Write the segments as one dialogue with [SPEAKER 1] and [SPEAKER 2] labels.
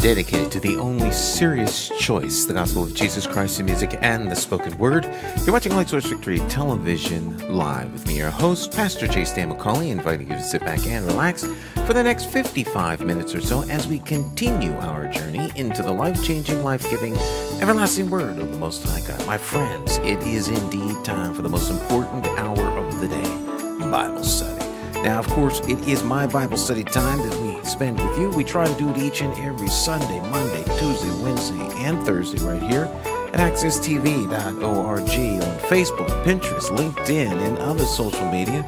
[SPEAKER 1] dedicated to the only serious choice, the gospel of Jesus Christ in music and the spoken word. You're watching Light Source Victory Television Live with me, your host, Pastor McCauley, inviting you to sit back and relax for the next 55 minutes or so as we continue our journey into the life-changing, life-giving, everlasting word of the Most High God. My friends, it is indeed time for the most important hour of the day, Bible study. Now, of course, it is my Bible study time that we spend with you. We try to do it each and every Sunday, Monday, Tuesday, Wednesday, and Thursday right here at accesstv.org, on Facebook, Pinterest, LinkedIn, and other social media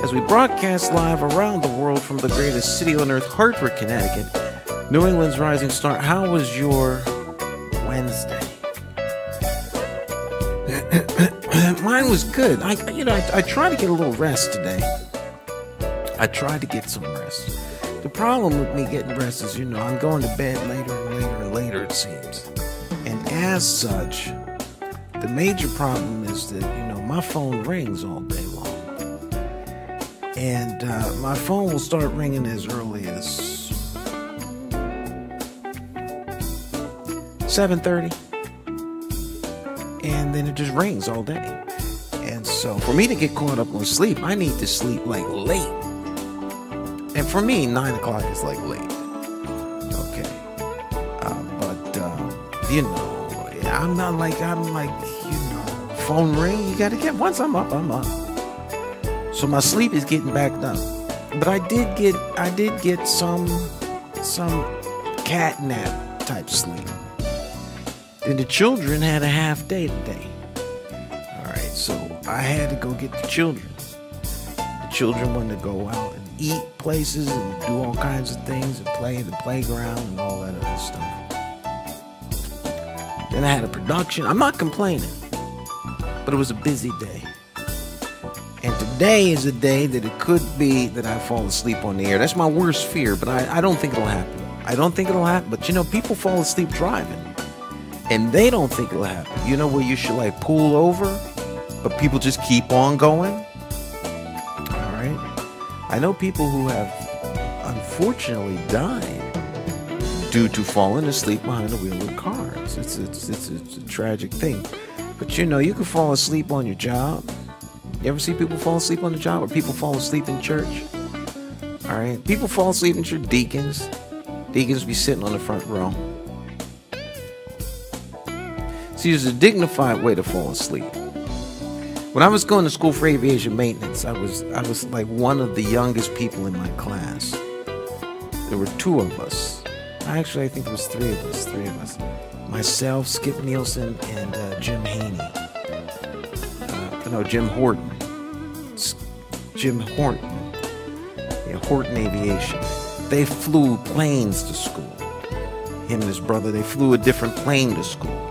[SPEAKER 1] as we broadcast live around the world from the greatest city on earth, Hartford, Connecticut, New England's rising star. How was your Wednesday? Mine was good. I tried to get a little rest today. I tried to get some rest. The problem with me getting rest is, I'm going to bed later and later and later, it seems. And as such, the major problem is that, my phone rings all day long. And my phone will start ringing as early as 7:30. And then it just rings all day. And so for me to get caught up on sleep, I need to sleep like late. And for me, 9 o'clock is like late. Okay. I'm like, phone ring, you gotta get, once I'm up, I'm up. So my sleep is getting backed up. But I did get some cat nap type sleep. And the children had a half day today. All right, so I had to go get the children. The children wanted to go out and eat places and do all kinds of things and play in the playground and all that other stuff. Then I had a production. I'm not complaining, but it was a busy day. And today is a day that it could be that I fall asleep on the air. That's my worst fear, but I don't think it'll happen. I don't think it'll happen, but people fall asleep driving. And they don't think it'll happen. You know where you should pull over, but people just keep on going? All right. I know people who have unfortunately died due to falling asleep behind the wheel of cars. It's a tragic thing. But you can fall asleep on your job. You ever see people fall asleep on the job, or people fall asleep in church? All right. People fall asleep in church. Deacons be sitting on the front row. See, there's a dignified way to fall asleep. When I was going to school for aviation maintenance, I was like one of the youngest people in my class. There were two of us. Actually, I think it was three of us. Myself, Skip Nielsen, and Jim Haney. Jim Horton. Jim Horton. Yeah, Horton Aviation. They flew planes to school. Him and his brother, they flew a different plane to school.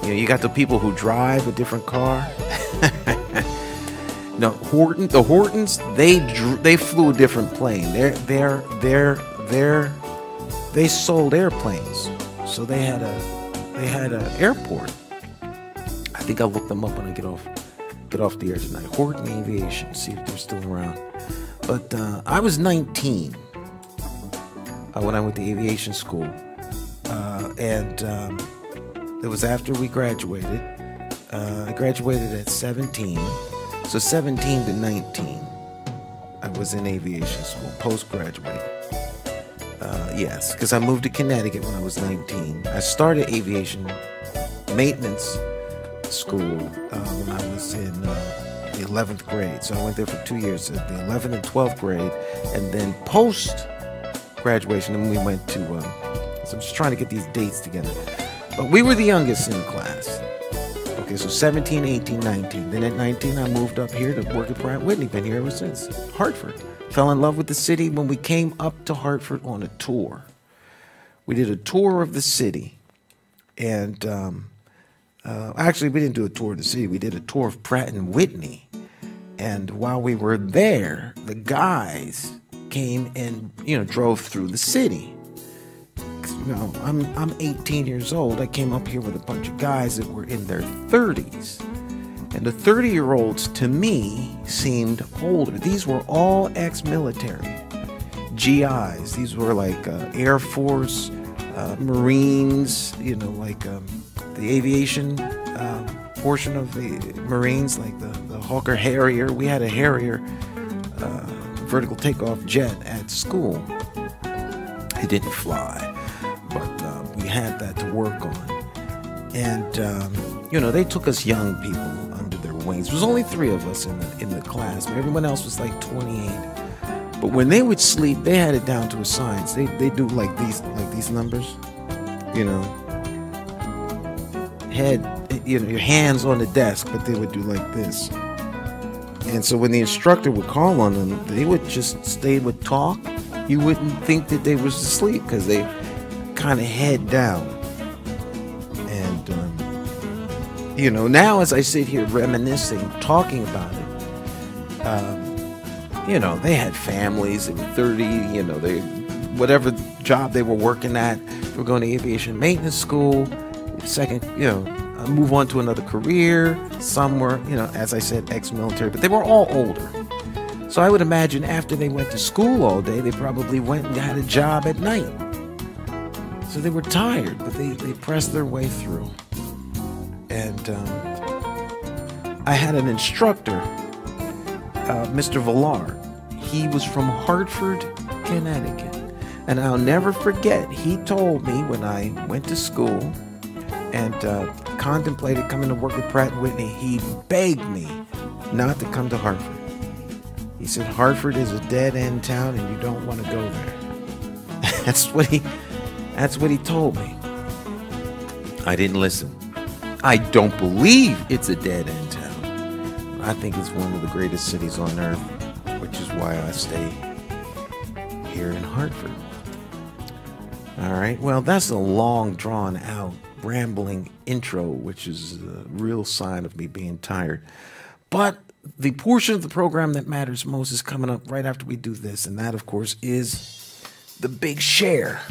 [SPEAKER 1] You got the people who drive a different car. No, the Hortons, they flew a different plane. They sold airplanes, so they had an airport. I think I'll look them up when I get off the air tonight. Horton Aviation, see if they're still around. But I was 19 when I went to aviation school, and it was after we graduated. I graduated at 17. So 17 to 19, I was in aviation school, postgraduate. Yes, because I moved to Connecticut when I was 19. I started aviation maintenance school when I was in the 11th grade. So I went there for 2 years, the 11th and 12th grade. And then post-graduation, then we went to, so I'm just trying to get these dates together. But we were the youngest in the class. Okay, so 17, 18, 19. Then at 19, I moved up here to work at Pratt Whitney. Been here ever since. Hartford. Fell in love with the city when we came up to Hartford on a tour. We did a tour of the city. And actually, we didn't do a tour of the city. We did a tour of Pratt and Whitney. And while we were there, the guys came and, drove through the city. I'm 18 years old. I came up here with a bunch of guys that were in their 30s. And the 30-year-olds, to me, seemed older. These were all ex-military. GIs. These were like Air Force, Marines, like the aviation portion of the Marines, like the Hawker Harrier. We had a Harrier vertical takeoff jet at school. It didn't fly, but we had that to work on. And, they took us young people under their wings. There was only 3 of us in the class, but everyone else was like 28. But when they would sleep, they had it down to a science. They do like these numbers, head, your hands on the desk, but they would do like this. And so when the instructor would call on them, they would talk. You wouldn't think that they was asleep because they kind of head down. And, now as I sit here reminiscing, talking about it, they had families. They were 30, they whatever job they were working at. They were going to aviation maintenance school. Second, move on to another career. Some were, as I said, ex-military, but they were all older. So I would imagine after they went to school all day, they probably went and had a job at night. So they were tired, but they pressed their way through. And I had an instructor, Mr. Villar. He was from Hartford, Connecticut. And I'll never forget, he told me when I went to school and contemplated coming to work with Pratt & Whitney, he begged me not to come to Hartford. He said, Hartford is a dead-end town and you don't want to go there. That's what he told me. I didn't listen. I don't believe it's a dead-end town. I think it's one of the greatest cities on earth, which is why I stay here in Hartford. All right, well, that's a long, drawn-out, rambling intro, which is a real sign of me being tired. But the portion of the program that matters most is coming up right after we do this, and that, of course, is the big share.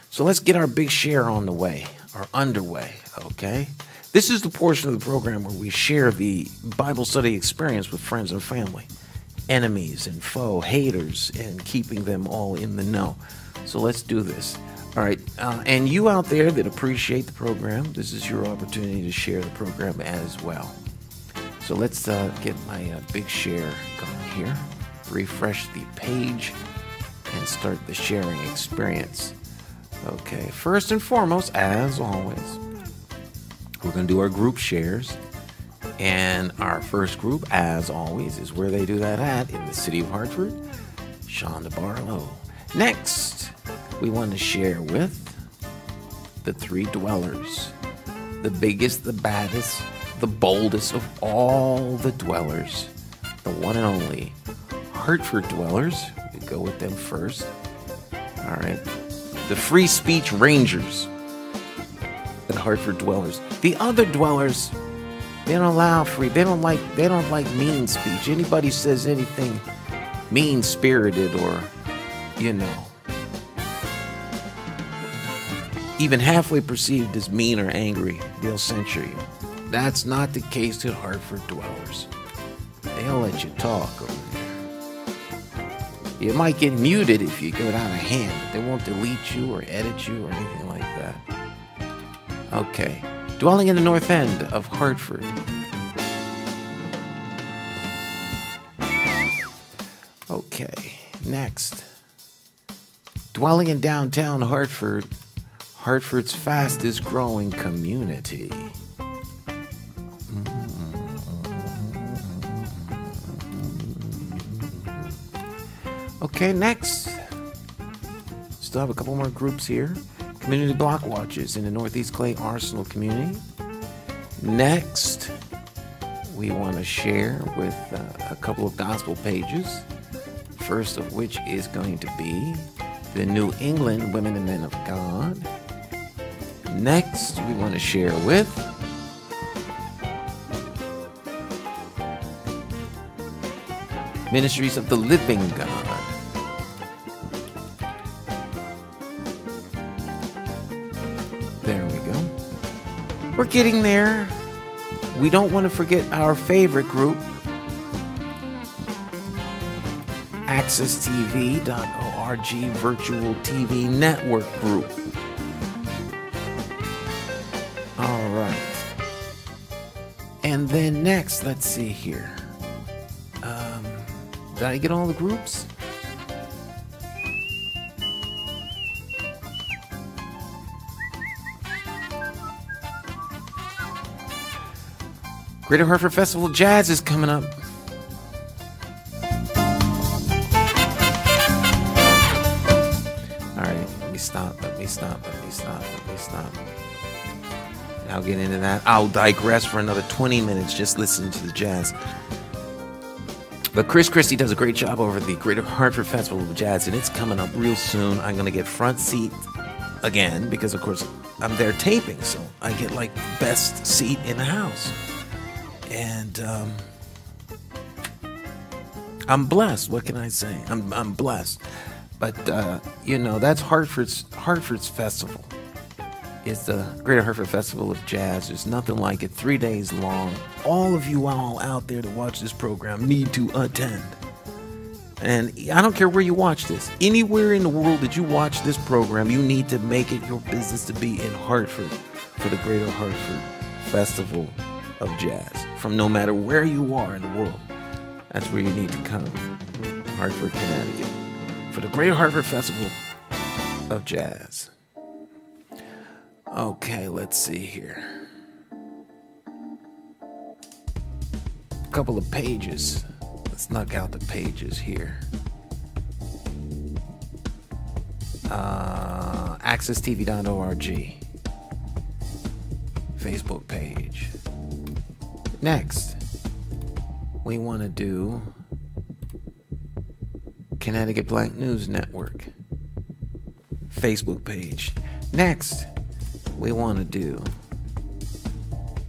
[SPEAKER 1] So let's get our big share on the way, or underway, okay? This is the portion of the program where we share the Bible study experience with friends and family, enemies and foe, haters, and keeping them all in the know. So let's do this. All right, and you out there that appreciate the program, this is your opportunity to share the program as well. So let's get my big share going here. Refresh the page and start the sharing experience. Okay, first and foremost, as always, we're going to do our group shares. And our first group, as always, is where they do that at, in the city of Hartford, Shonda Barlow. Next, we want to share with the 3 dwellers, the biggest, the baddest, the boldest of all the dwellers, the one and only Hartford dwellers. We go with them first. All right. The Free Speech Rangers, the Hartford dwellers. The other dwellers, they don't allow free. They don't like mean speech. Anybody says anything mean-spirited or, even halfway perceived as mean or angry, they'll censure you. That's not the case to Hartford dwellers. They'll let you talk over there. You might get muted if you go out of hand, but they won't delete you or edit you or anything like that. Okay. Dwelling in the north end of Hartford. Okay. Next. Dwelling in downtown Hartford. Hartford's fastest growing community. Okay, next. Still have a couple more groups here. Community block watches in the Northeast Clay Arsenal community. Next, we want to share with a couple of gospel pages. First of which is going to be the New England Women and Men of God. Next, we want to share with Ministries of the Living God. There we go. We're getting there. We don't want to forget our favorite group, accesstv.org. Virtual TV Network Group. All right. And then next, let's see here. Did I get all the groups? Greater Hartford Festival of Jazz is coming up. All right, let me stop. And I'll get into that. I'll digress for another 20 minutes just listening to the jazz. But Chris Christie does a great job over the Greater Hartford Festival of Jazz, and it's coming up real soon. I'm going to get front seat again because, of course, I'm there taping, so I get like best seat in the house. And I'm blessed. What can I say? I'm blessed. But that's Hartford's festival. It's the Greater Hartford Festival of Jazz. There's nothing like it. 3 days long. All of you all out there to watch this program need to attend. And I don't care where you watch this. Anywhere in the world that you watch this program, you need to make it your business to be in Hartford for the Greater Hartford Festival of Jazz. From no matter where you are in the world, that's where you need to come. Hartford, Connecticut, for the Greater Hartford Festival of Jazz. Okay, let's see here. A couple of pages. Let's knock out the pages here. AccessTV.org. Facebook page. Next, we want to do Connecticut Black News Network. Facebook page. Next, we want to do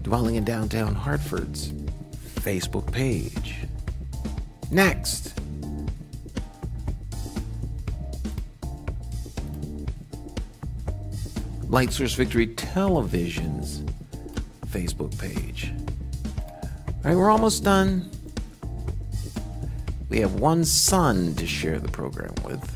[SPEAKER 1] Dwelling in Downtown Hartford's Facebook page. Next, Light Source Victory Television's Facebook page. All right, we're almost done. We have one son to share the program with.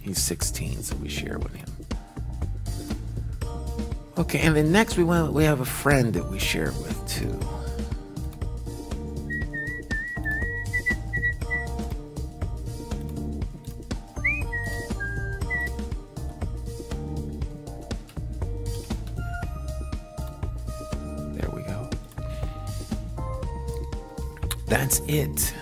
[SPEAKER 1] He's 16, so we share with him. Okay, and then next we have a friend that we share with too. There we go. That's it.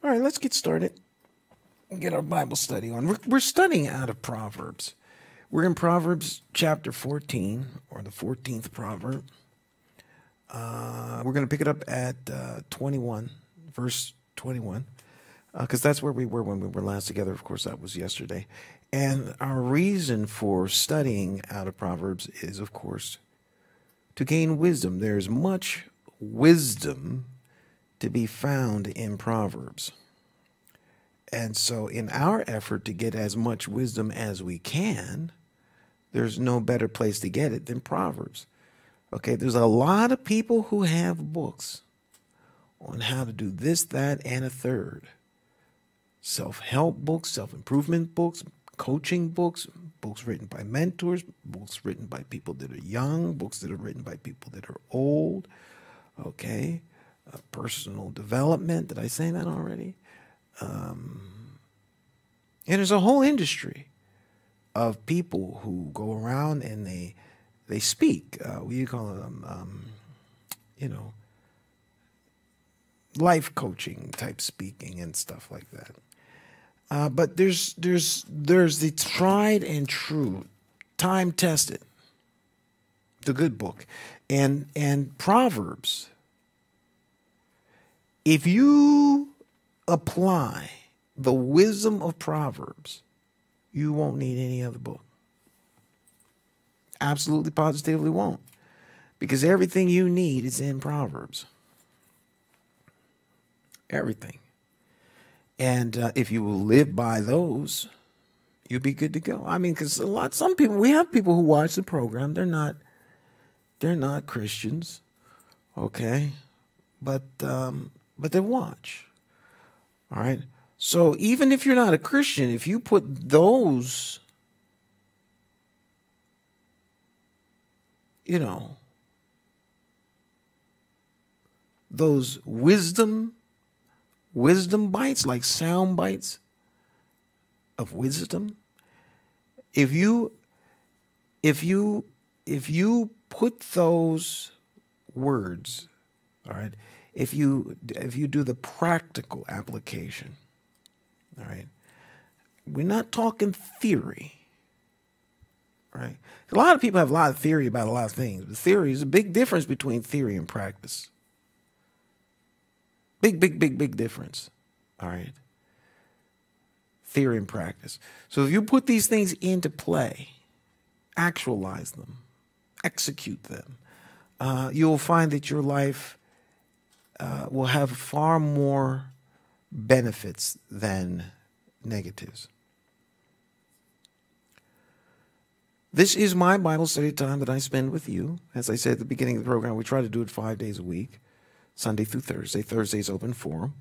[SPEAKER 1] All right, let's get started and get our Bible study on. We're studying out of Proverbs. We're in Proverbs chapter 14, or the 14th proverb. We're going to pick it up at 21, verse 21, because that's where we were when we were last together. Of course, that was yesterday. And our reason for studying out of Proverbs is, of course, to gain wisdom. There's much wisdom to be found in Proverbs. And so in our effort to get as much wisdom as we can, there's no better place to get it than Proverbs. Okay, there's a lot of people who have books on how to do this, that, and a third. Self-help books, self-improvement books, coaching books, books written by mentors, books written by people that are young, books that are written by people that are old. Okay. Personal development. Did I say that already? And there's a whole industry of people who go around and they speak. What do you call them? Life coaching type speaking and stuff like that. But there's the tried and true, time tested, the good book, and Proverbs. If you apply the wisdom of Proverbs, you won't need any other book. Absolutely, positively won't. Because everything you need is in Proverbs. Everything. And if you will live by those, you'll be good to go. I mean, because we have people who watch the program. They're not Christians, okay? But they watch. All right. So even if you're not a Christian, if you put those, those wisdom bites, like sound bites of wisdom, if you put those words, all right, if you do the practical application, all right, we're not talking theory, right? A lot of people have a lot of theory about a lot of things, but theory is a big difference between theory and practice. Big difference, all right? Theory and practice. So if you put these things into play, actualize them, execute them, you'll find that your life will have far more benefits than negatives. This is my Bible study time that I spend with you. As I said at the beginning of the program, we try to do it 5 days a week, Sunday through Thursday. Thursday's open forum,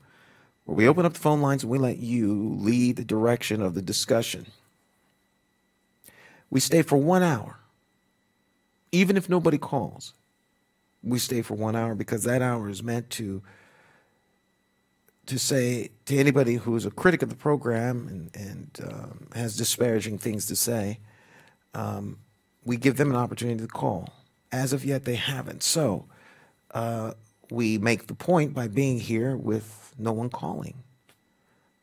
[SPEAKER 1] where we open up the phone lines and we let you lead the direction of the discussion. We stay for 1 hour. Even if nobody calls, we stay for 1 hour, because that hour is meant to say to anybody who is a critic of the program and has disparaging things to say, we give them an opportunity to call. As of yet, they haven't. So we make the point by being here with no one calling,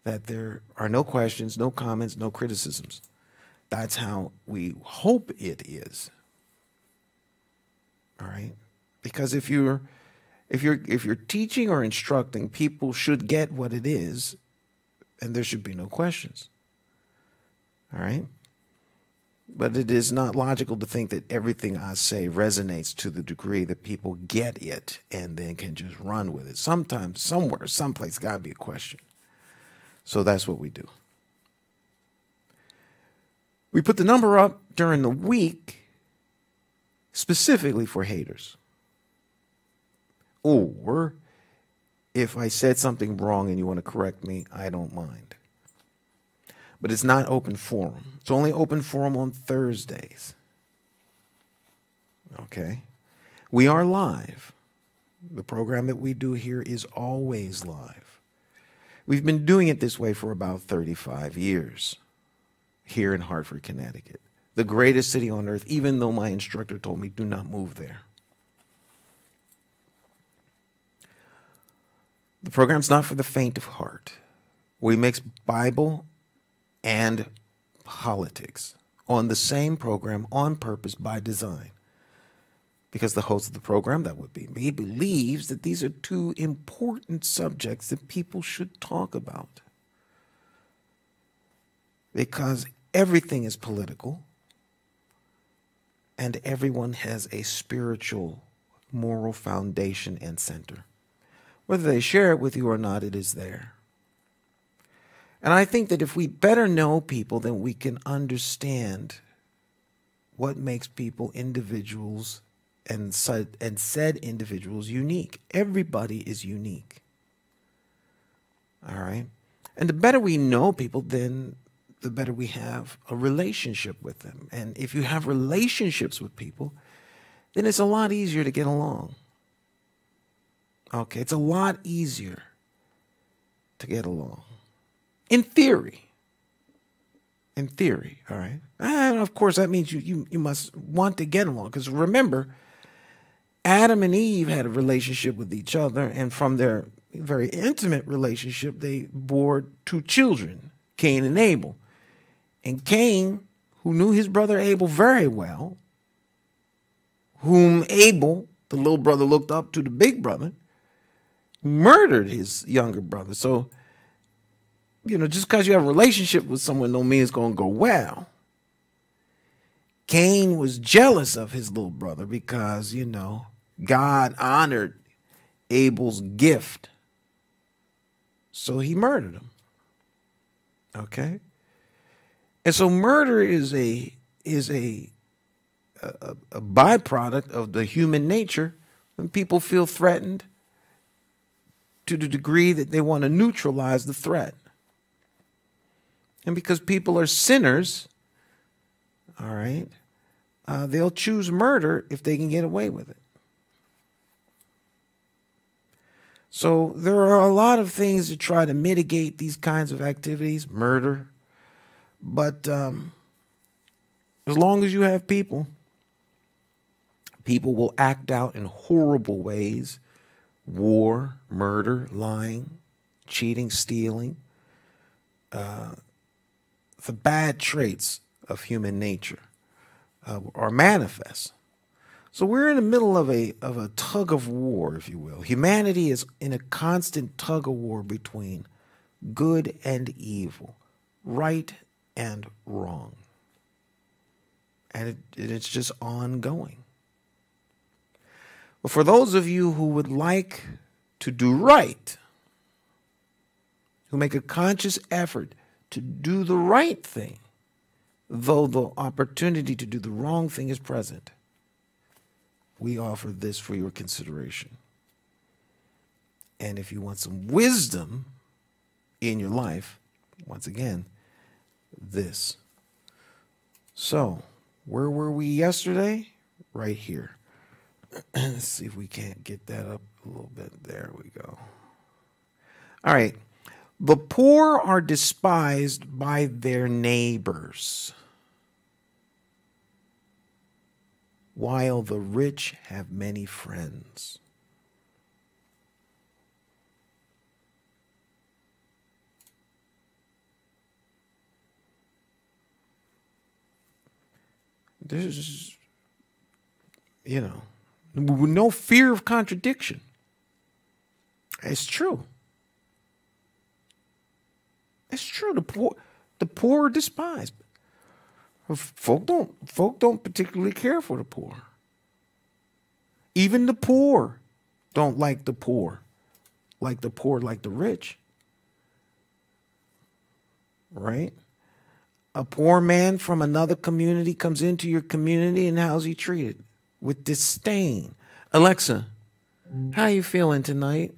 [SPEAKER 1] that there are no questions, no comments, no criticisms. That's how we hope it is. All right? Because if you're teaching or instructing, people should get what it is, and there should be no questions. All right? But it is not logical to think that everything I say resonates to the degree that people get it and then can just run with it. Sometimes, somewhere, someplace, got to be a question. So that's what we do. We put the number up during the week specifically for haters. Or if I said something wrong and you want to correct me, I don't mind. But it's not open forum. It's only open forum on Thursdays. Okay? We are live. The program that we do here is always live. We've been doing it this way for about 35 years here in Hartford, Connecticut. The greatest city on earth, even though my instructor told me, do not move there. The program's not for the faint of heart. We mix Bible and politics on the same program on purpose, by design. Because the host of the program, that would be me, believes that these are two important subjects that people should talk about. Because everything is political, and everyone has a spiritual, moral foundation and center. Whether they share it with you or not, it is there. And I think that if we better know people, then we can understand what makes people individuals and said individuals unique. Everybody is unique. All right? And the better we know people, then the better we have a relationship with them. And if you have relationships with people, then it's a lot easier to get along. Okay, it's a lot easier to get along. In theory. In theory, all right? And of course, that means you must want to get along. Because remember, Adam and Eve had a relationship with each other, and from their very intimate relationship, they bore 2 children, Cain and Abel. And Cain, who knew his brother Abel very well, whom Abel, the little brother, looked up to the big brother, murdered his younger brother. So, just because you have a relationship with someone don't mean it's going to go well. Cain was jealous of his little brother because, God honored Abel's gift. So he murdered him. Okay? And so murder is a byproduct of the human nature when people feel threatened to the degree that they want to neutralize the threat. And because people are sinners, all right, they'll choose murder if they can get away with it. So there are a lot of things to try to mitigate these kinds of activities, murder. But as long as you have people will act out in horrible ways: war, murder, lying, cheating, stealing, the bad traits of human nature are manifest. So we're in the middle of a tug of war, if you will. Humanity is in a constant tug of war between good and evil, right and wrong. And it's just ongoing. But for those of you who would like to do right, who make a conscious effort to do the right thing, though the opportunity to do the wrong thing is present, we offer this for your consideration. And if you want some wisdom in your life, once again, this. So, where were we yesterday? Right here. Let's see if we can't get that up a little bit. There we go. All right. The poor are despised by their neighbors, while the rich have many friends. There's, no fear of contradiction. It's true. It's true. The poor are despised. Folk don't particularly care for the poor. Even the poor don't like the poor like the rich. Right? A poor man from another community comes into your community, and how's he treated? With disdain. Alexa, how are you feeling tonight?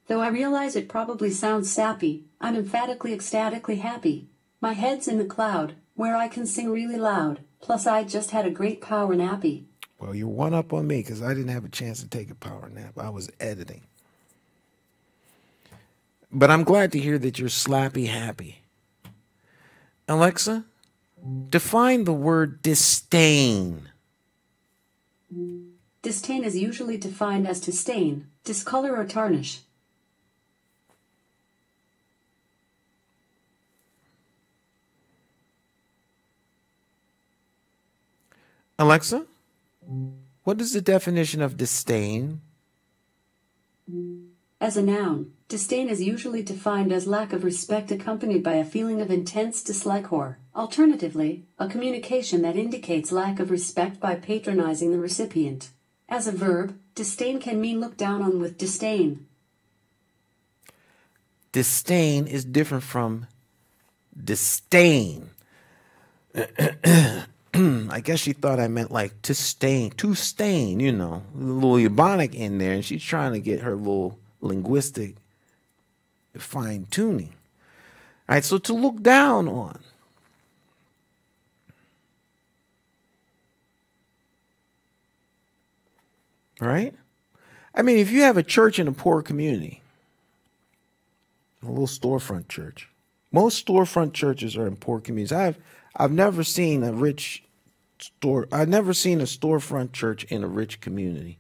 [SPEAKER 2] Though I realize it probably sounds sappy, I'm emphatically ecstatically happy. My head's in the cloud, where I can sing really loud. Plus I just had a great power nappy.
[SPEAKER 1] Well, you're one up on me because I didn't have a chance to take a power nap. I was editing. But I'm glad to hear that you're slappy happy. Alexa, define the word disdain.
[SPEAKER 2] Disdain is usually defined as to stain, discolor or tarnish.
[SPEAKER 1] Alexa, what is the definition of disdain?
[SPEAKER 2] As a noun, disdain is usually defined as lack of respect accompanied by a feeling of intense dislike or, alternatively, a communication that indicates lack of respect by patronizing the recipient. As a verb, disdain can mean look down on with disdain.
[SPEAKER 1] Disdain is different from disdain. I guess she thought I meant like to stain, a little Ebonic in there, and she's trying to get her little linguistic fine tuning. All right, so to look down on. All right? I mean, if you have a church in a poor community, a little storefront church, most storefront churches are in poor communities. I've never seen a storefront church in a rich community.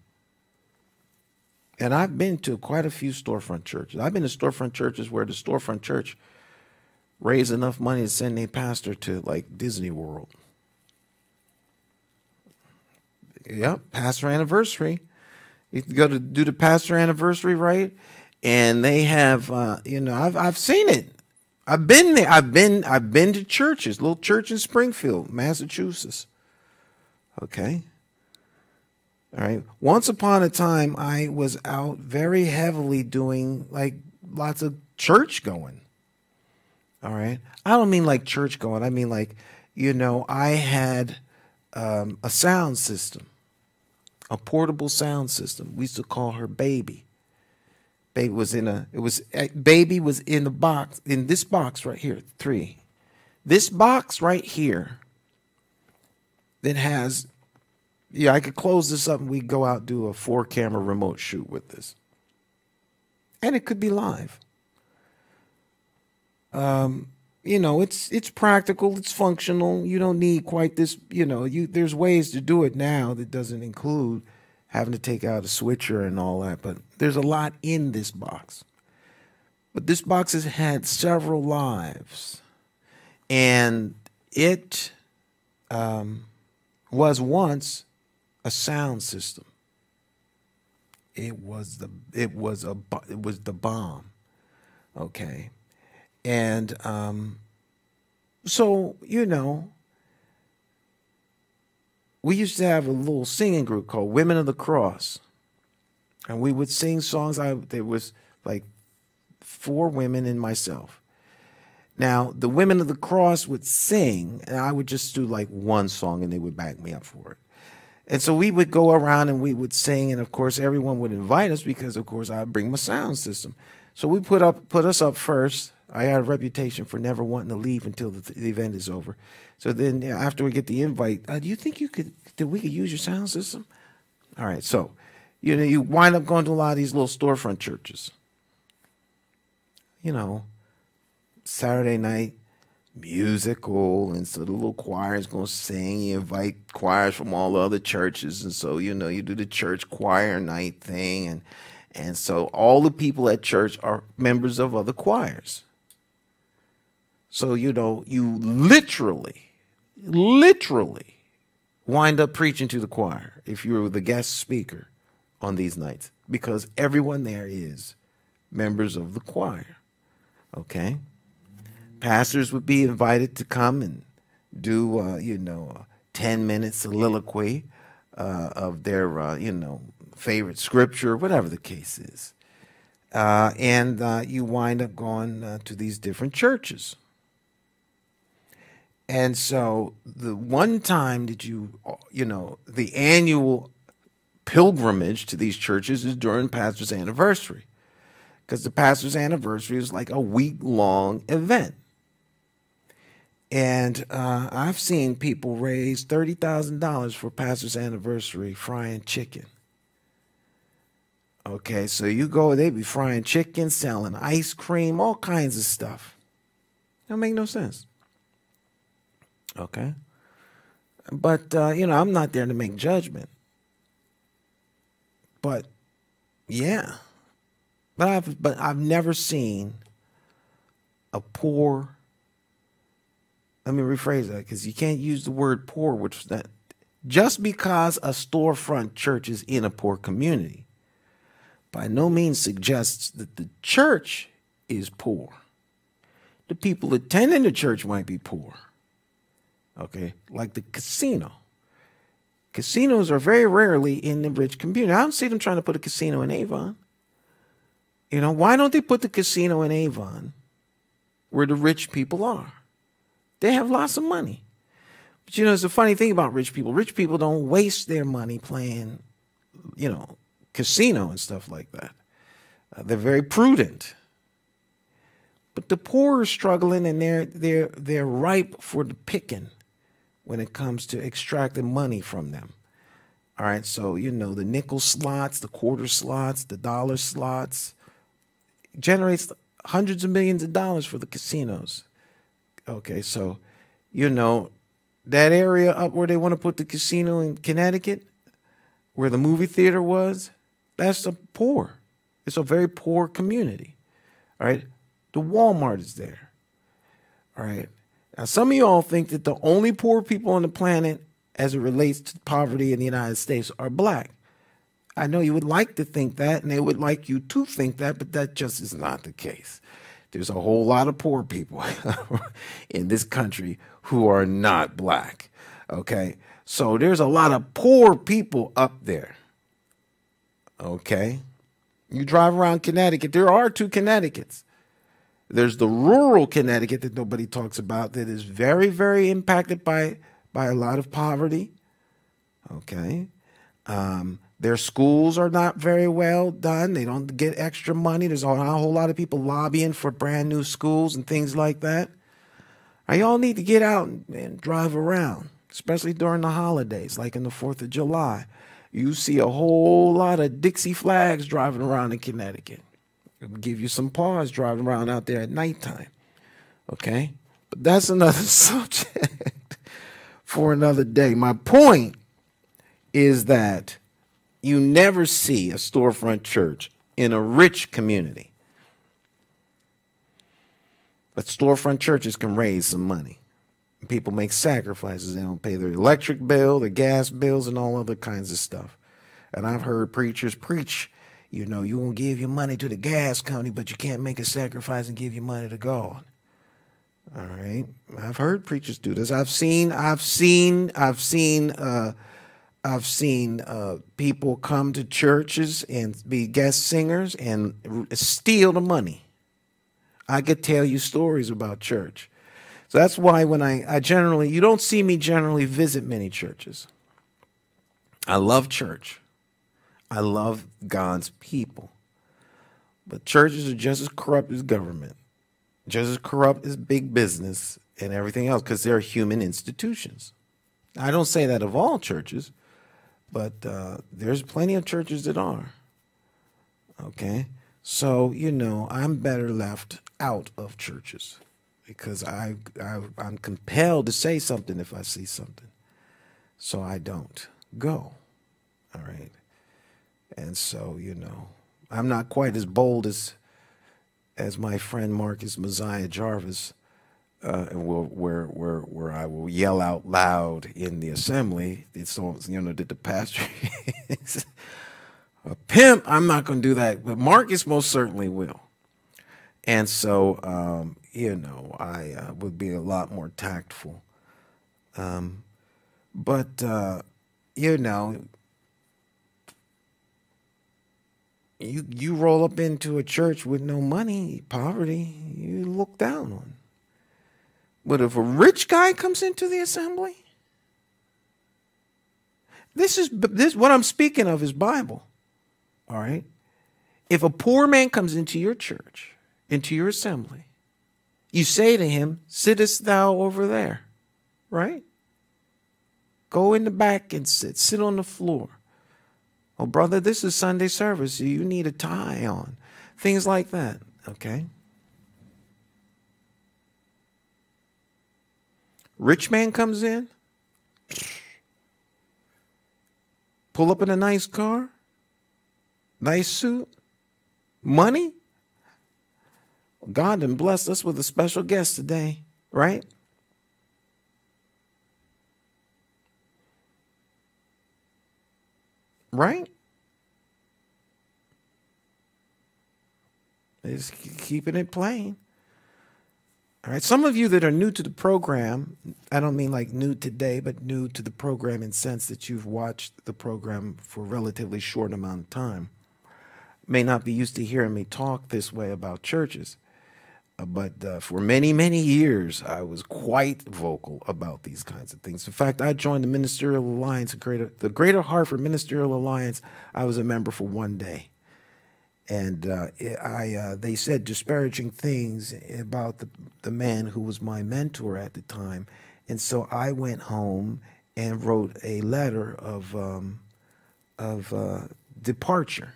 [SPEAKER 1] And I've been to quite a few storefront churches. I've been to storefront churches where the storefront church raised enough money to send their pastor to like Disney World. Yep, pastor anniversary. You can go to do the pastor anniversary, right? And they have, I've seen it. I've been there. I've been to churches, little church in Springfield, Massachusetts. Okay. All right. Once upon a time, I was out very heavily doing like lots of church going. All right. I don't mean like church going. I mean like, I had a sound system, a portable sound system. We used to call her Baby. Baby was in the box, in this box right here, 3. This box right here that has, I could close this up and we go out and do a 4-camera remote shoot with this. And it could be live. It's practical, it's functional. You don't need quite this, there's ways to do it now that doesn't include having to take out a switcher and all that, but there's a lot in this box. But this box has had several lives, and it was once a sound system. It was the bomb. Okay. And so, we used to have a little singing group called Women of the Cross. And we would sing songs. There was like 4 women and myself. Now, the Women of the Cross would sing, and I would just do like one song, and they would back me up for it. And so we would go around and we would sing, and of course everyone would invite us because, of course, I'd bring my sound system. So we put us up first. I had a reputation for never wanting to leave until the event is over. So then after we get the invite, do you think we could use your sound system? All right, so you wind up going to a lot of these little storefront churches. Saturday night musical, and so the little choir is going to sing. You invite choirs from all the other churches, and so you do the church choir night thing, and so all the people at church are members of other choirs. So you literally wind up preaching to the choir if you're the guest speaker on these nights, because everyone there is members of the choir. Okay. Pastors would be invited to come and do, a 10-minute soliloquy of their, favorite scripture, whatever the case is. And you wind up going to these different churches. And so the one time that the annual pilgrimage to these churches is during pastor's anniversary, because the pastor's anniversary is like a week-long event. And I've seen people raise $30,000 for pastor's anniversary frying chicken. Okay, so you go, they be frying chicken, selling ice cream, all kinds of stuff. That make no sense. Okay. But, I'm not there to make judgment. But, yeah. But I've never seen a poor, let me rephrase that, because you can't use the word poor, which is that just because a storefront church is in a poor community, by no means suggests that the church is poor. The people attending the church might be poor. Okay, like the casino. Casinos are very rarely in the rich community. I don't see them trying to put a casino in Avon. Why don't they put the casino in Avon where the rich people are? They have lots of money. But, it's a funny thing about rich people. Rich people don't waste their money playing, casino and stuff like that. They're very prudent. But the poor are struggling, and they're ripe for the picking when it comes to extracting money from them. All right, so, the nickel slots, the quarter slots, the dollar slots, generates hundreds of millions of dollars for the casinos. Okay, so, that area up where they want to put the casino in Connecticut, where the movie theater was, that's poor. It's a very poor community. All right, the Walmart is there. All right. Now, some of y'all think that the only poor people on the planet as it relates to poverty in the United States are black. I know you would like to think that, and they would like you to think that, but that just is not the case. there's a whole lot of poor people in this country who are not black. Okay. So there's a lot of poor people up there. Okay. You drive around Connecticut, there are two Connecticut's. There's the rural Connecticut that nobody talks about that is very, very impacted by a lot of poverty. Okay. Their schools are not very well done. They don't get extra money. There's a whole lot of people lobbying for brand new schools and things like that. Y'all need to get out and drive around, especially during the holidays, like in the 4th of July. You see a whole lot of Dixie flags driving around in Connecticut. It'll give you some pause driving around out there at nighttime. Okay? But that's another subject for another day. My point is that you never see a storefront church in a rich community. But storefront churches can raise some money. People make sacrifices. They don't pay their electric bill, their gas bills, and all other kinds of stuff. And I've heard preachers preach, you know, you won't give your money to the gas company, but you can't make a sacrifice and give your money to God. All right. I've heard preachers do this. I've seen people come to churches and be guest singers and steal the money. I could tell you stories about church. So that's why when I generally, you don't see me generally visit many churches. I love church. I love God's people. But churches are just as corrupt as government, just as corrupt as big business and everything else, because they're human institutions. I don't say that of all churches, but there's plenty of churches that are. Okay? So, you know, I'm better left out of churches because I'm compelled to say something if I see something. So I don't go. All right? And so, you know, I'm not quite as bold as my friend Marcus Messiah Jarvis, where I will yell out loud in the assembly. It's all, you know, that the pastor is a pimp. I'm not going to do that, but Marcus most certainly will. And so, you know, I would be a lot more tactful. But you know, you roll up into a church with no money, poverty, you look down on. But if a rich guy comes into the assembly, this what I'm speaking of is Bible. All right? If a poor man comes into your church, into your assembly, you say to him, "Sittest thou over there?" Right? Go in the back and sit on the floor. "Oh, brother, this is Sunday service. You need a tie on." Things like that, okay? Rich man comes in, pull up in a nice car, nice suit, money. God done blessed us with a special guest today, right? Right? Just keeping it plain. All right. Some of you that are new to the program, I don't mean like new today, but new to the program in the sense that you've watched the program for a relatively short amount of time, may not be used to hearing me talk this way about churches. But for many, many years, I was quite vocal about these kinds of things. In fact, I joined the Ministerial Alliance, the Greater Hartford Ministerial Alliance. I was a member for one day. And they said disparaging things about the man who was my mentor at the time. And so I went home and wrote a letter of departure.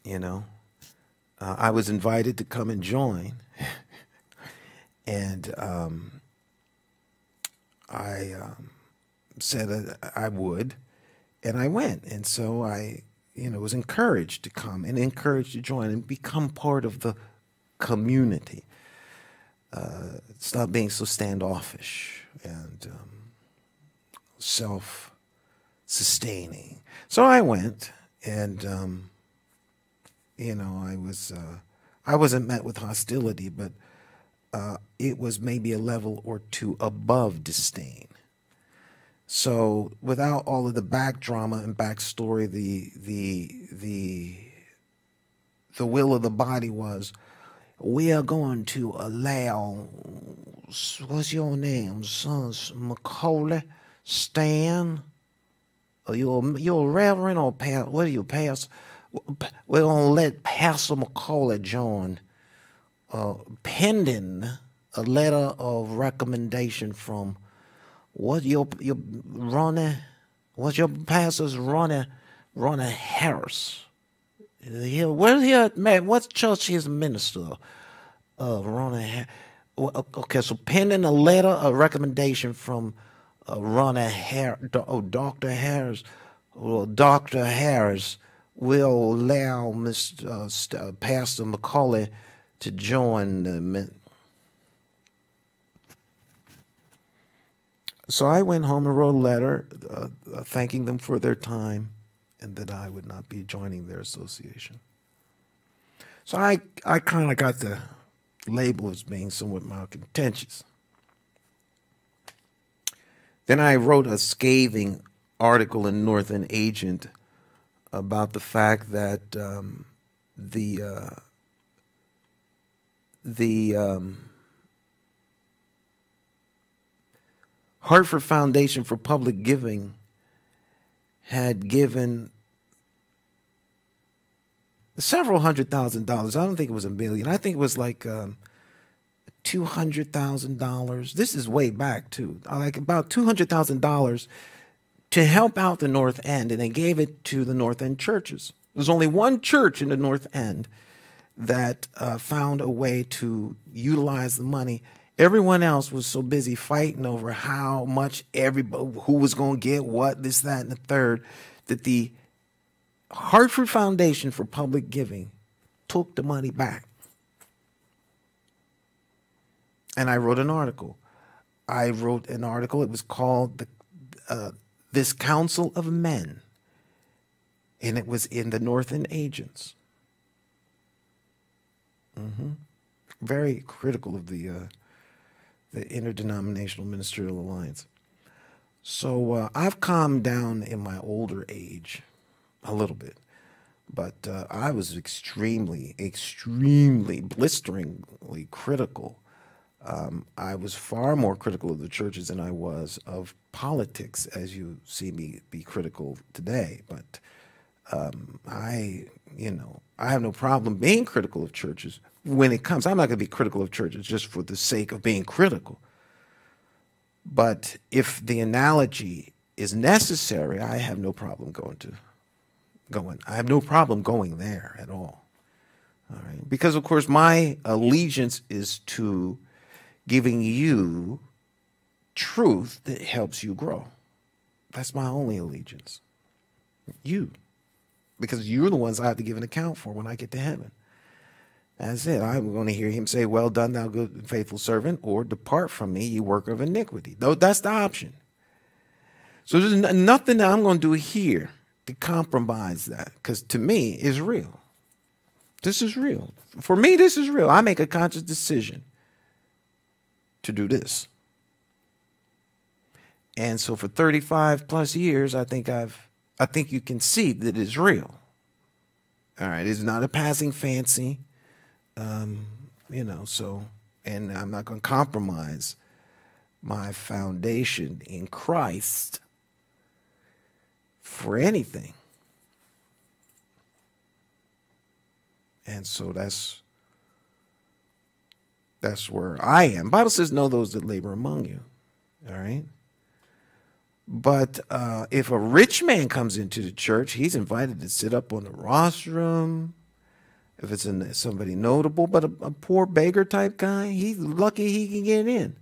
[SPEAKER 1] You know? I was invited to come and join, and I said I would, and I went. And so I, you know, was encouraged to come and encouraged to join and become part of the community. Stop being so standoffish and self-sustaining. So I went, and You know, I wasn't met with hostility, but it was maybe a level or two above disdain. So without all of the back drama and backstory, the will of the body was, we are going to allow, what's your name, sons, McCauley, Stan? Are you're a reverend or pastor? What are you, pastor? We're going to let Pastor McCauley join, pending a letter of recommendation from what your Ronnie, what's your pastor's Ronnie Harris. Where's he at, man? What church he's a minister? Ronnie. Okay, so pending a letter of recommendation from Ronnie Harris, Dr. Harris. Well, Dr. Harris will allow Mr. Pastor McCauley to join the. So I went home and wrote a letter thanking them for their time and that I would not be joining their association. So I kind of got the label as being somewhat malcontentious. Then I wrote a scathing article in North End Agent about the fact that the Hartford Foundation for Public Giving had given several $100,000. I don't think it was $1 million. I think it was like $200,000. This is way back too, like about $200,000 to help out the North End, and they gave it to the North End churches. There's only one church in the North End that found a way to utilize the money. Everyone else was so busy fighting over how much everybody, who was going to get what, this, that, and the third, that the Hartford Foundation for Public Giving took the money back. And I wrote an article. It was called This Council of Men. And it was in the North End Agents. Very critical of the Interdenominational Ministerial Alliance. So I've calmed down in my older age a little bit, but I was extremely blisteringly critical. I was far more critical of the churches than I was of politics, as you see me be critical today. But I have no problem being critical of churches when it comes. I'm not going to be critical of churches just for the sake of being critical. But if the analogy is necessary, I have no problem going. I have no problem going there at all. All right, because of course my allegiance is to giving you truth that helps you grow. That's my only allegiance. You. Because you're the ones I have to give an account for when I get to heaven. That's it. I'm going to hear him say, well done, thou good and faithful servant, or depart from me, you worker of iniquity. Though that's the option. So there's nothing that I'm going to do here to compromise that, because to me, it's real. This is real. For me, this is real. I make a conscious decision to do this. And so for 35 plus years, I think you can see that it's real. All right, it's not a passing fancy, so, and I'm not going to compromise my foundation in Christ for anything. And so that's where I am. The Bible says, know those that labor among you. All right. But if a rich man comes into the church, he's invited to sit up on the rostrum. If it's somebody notable, but a poor beggar type guy, he's lucky he can get in.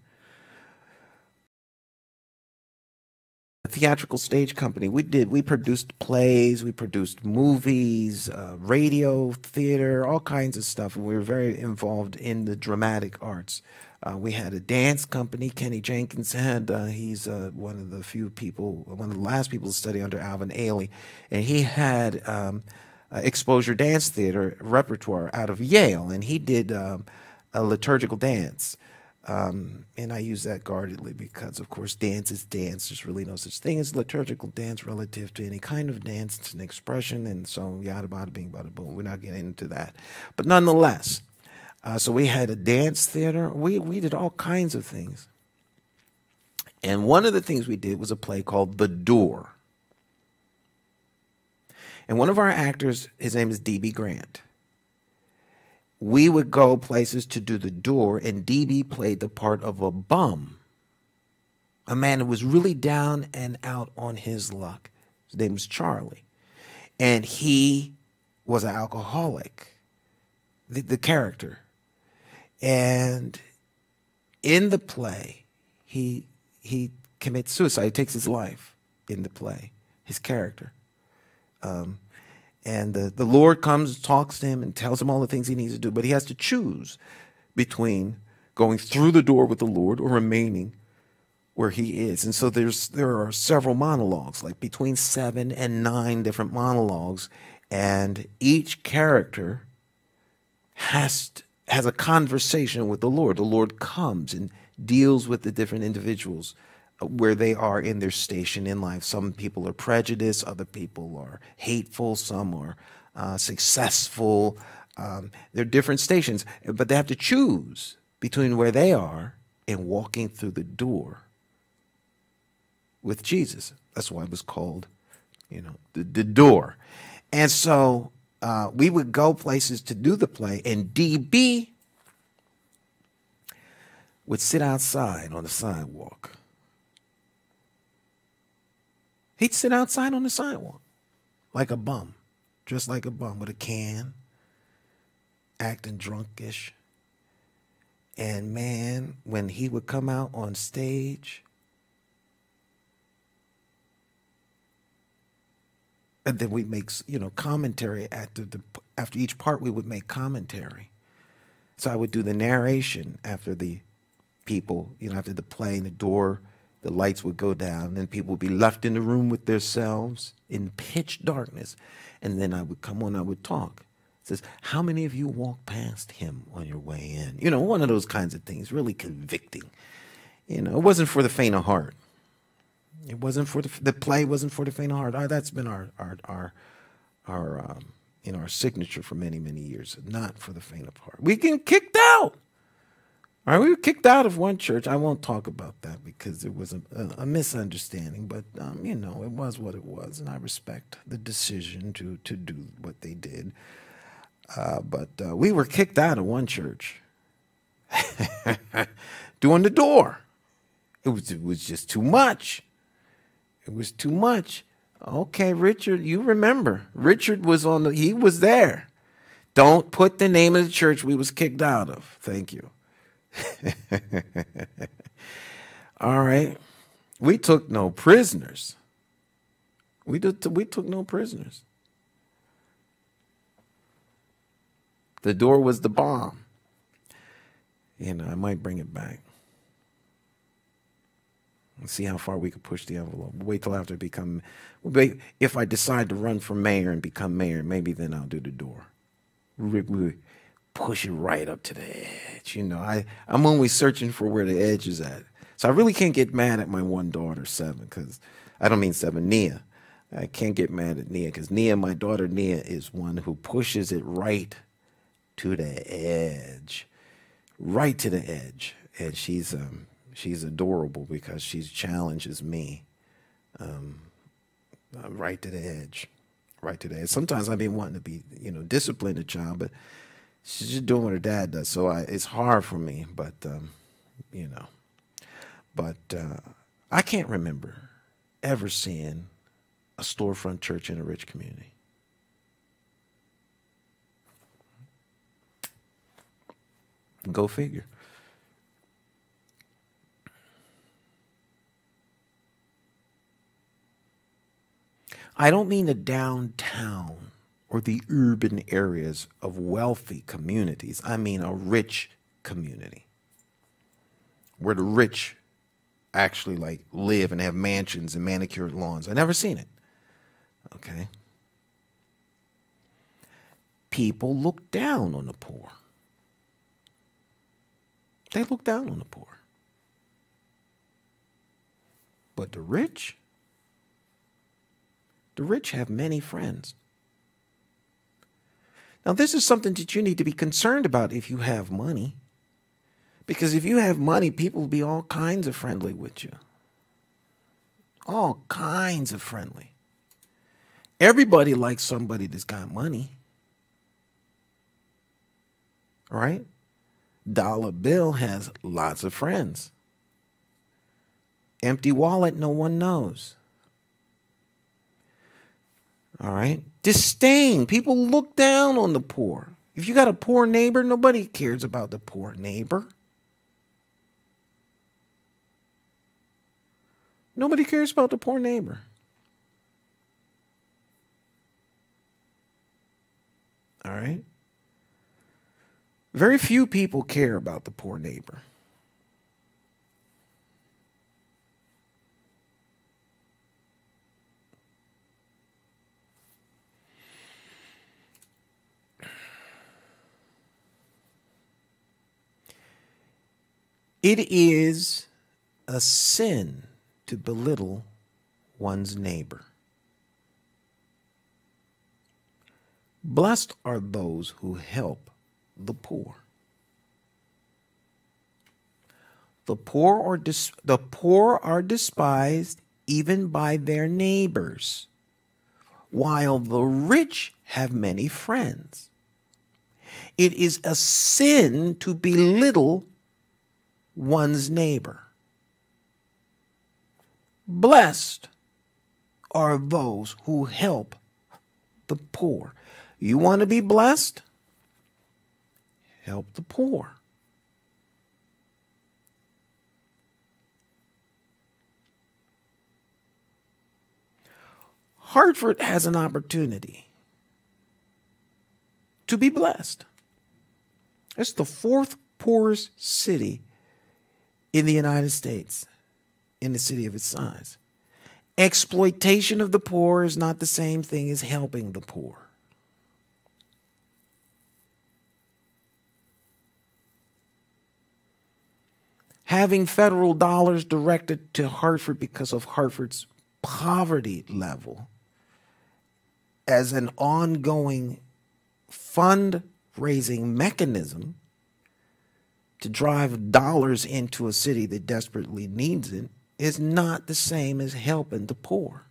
[SPEAKER 1] A theatrical stage company, we produced plays, we produced movies, radio, theater, all kinds of stuff. And we were very involved in the dramatic arts. We had a dance company. Kenny Jenkins had, he's one of the last people to study under Alvin Ailey. And he had exposure dance theater repertoire out of Yale, and he did a liturgical dance. And I use that guardedly because, of course, dance is dance. There's really no such thing as liturgical dance relative to any kind of dance. It's an expression, and so yada bada bing bada boom. We're not getting into that. But nonetheless, so we had a dance theater. We did all kinds of things. And one of the things we did was a play called The Door. And one of our actors, his name is D.B. Grant. We would go places to do The Door, and D.B. played the part of a bum, a man who was really down and out on his luck. His name was Charlie. And he was an alcoholic, the character. And in the play, he commits suicide. He takes his life in the play, his character. And the Lord comes, talks to him, and tells him all the things he needs to do. But he has to choose between going through the door with the Lord or remaining where he is. And so there are several monologues, like between 7 and 9 different monologues. And each character has a conversation with the Lord. The Lord comes and deals with the different individuals where they are in their station in life. Some people are prejudiced, other people are hateful, some are successful. They're different stations, but they have to choose between where they are and walking through the door with Jesus. That's why it was called, the door. And so we would go places to do the play, and DB would sit outside on the sidewalk. He'd sit outside on the sidewalk like a bum, dressed like a bum with a can, acting drunkish. And man, when he would come out on stage, and then we'd make, commentary after each part. We would make commentary. So I would do the narration after the people, after the play, and the door, the lights would go down, and people would be left in the room with themselves in pitch darkness. And then I would come on, I would talk. It says, how many of you walk past him on your way in? One of those kinds of things, really convicting. It wasn't for the faint of heart. It wasn't for the play wasn't for the faint of heart. That's been our signature for many, many years. Not for the faint of heart. We get kicked out. All right, we were kicked out of one church. I won't talk about that because it was a misunderstanding, but it was what it was, and I respect the decision to do what they did. But we were kicked out of one church doing the door. It was just too much. It was too much. Okay, Richard, you remember. Richard was he was there. Don't put the name of the church we was kicked out of. Thank you. All right. We took no prisoners. We took no prisoners. The door was the bomb. I might bring it back. Let's see how far we could push the envelope. Wait till after if I decide to run for mayor and become mayor, maybe then I'll do the door. We push it right up to the edge. I'm only searching for where the edge is at. So I really can't get mad at my one daughter, 7, because I don't mean 7, Nia. I can't get mad at Nia because my daughter Nia, is one who pushes it right to the edge. Right to the edge. And she's adorable because she challenges me right to the edge. Right to the edge. Sometimes I've been wanting to be, discipline the child, but she's just doing what her dad does. So it's hard for me, but, I can't remember ever seeing a storefront church in a rich community. Go figure. I don't mean the downtown or the urban areas of wealthy communities. I mean a rich community where the rich actually live and have mansions and manicured lawns. I've never seen it. Okay. people look down on the poor. They look down on the poor. But the rich have many friends. Now, this is something that you need to be concerned about if you have money. Because if you have money, people will be all kinds of friendly with you. All kinds of friendly. Everybody likes somebody that's got money. All right? Dollar Bill has lots of friends. Empty wallet, no one knows. All right? Disdain. People look down on the poor. If you got a poor neighbor, nobody cares about the poor neighbor. Nobody cares about the poor neighbor. All right? Very few people care about the poor neighbor. It is a sin to belittle one's neighbor. Blessed are those who help the poor. The poor are despised even by their neighbors, while the rich have many friends. It is a sin to belittle one's neighbor. Blessed are those who help the poor. You want to be blessed? Help the poor. Hartford has an opportunity to be blessed. It's the fourth poorest city in the United States, in the city of its size. Exploitation of the poor is not the same thing as helping the poor. Having federal dollars directed to Hartford because of Hartford's poverty level as an ongoing fundraising mechanism to drive dollars into a city that desperately needs it is not the same as helping the poor.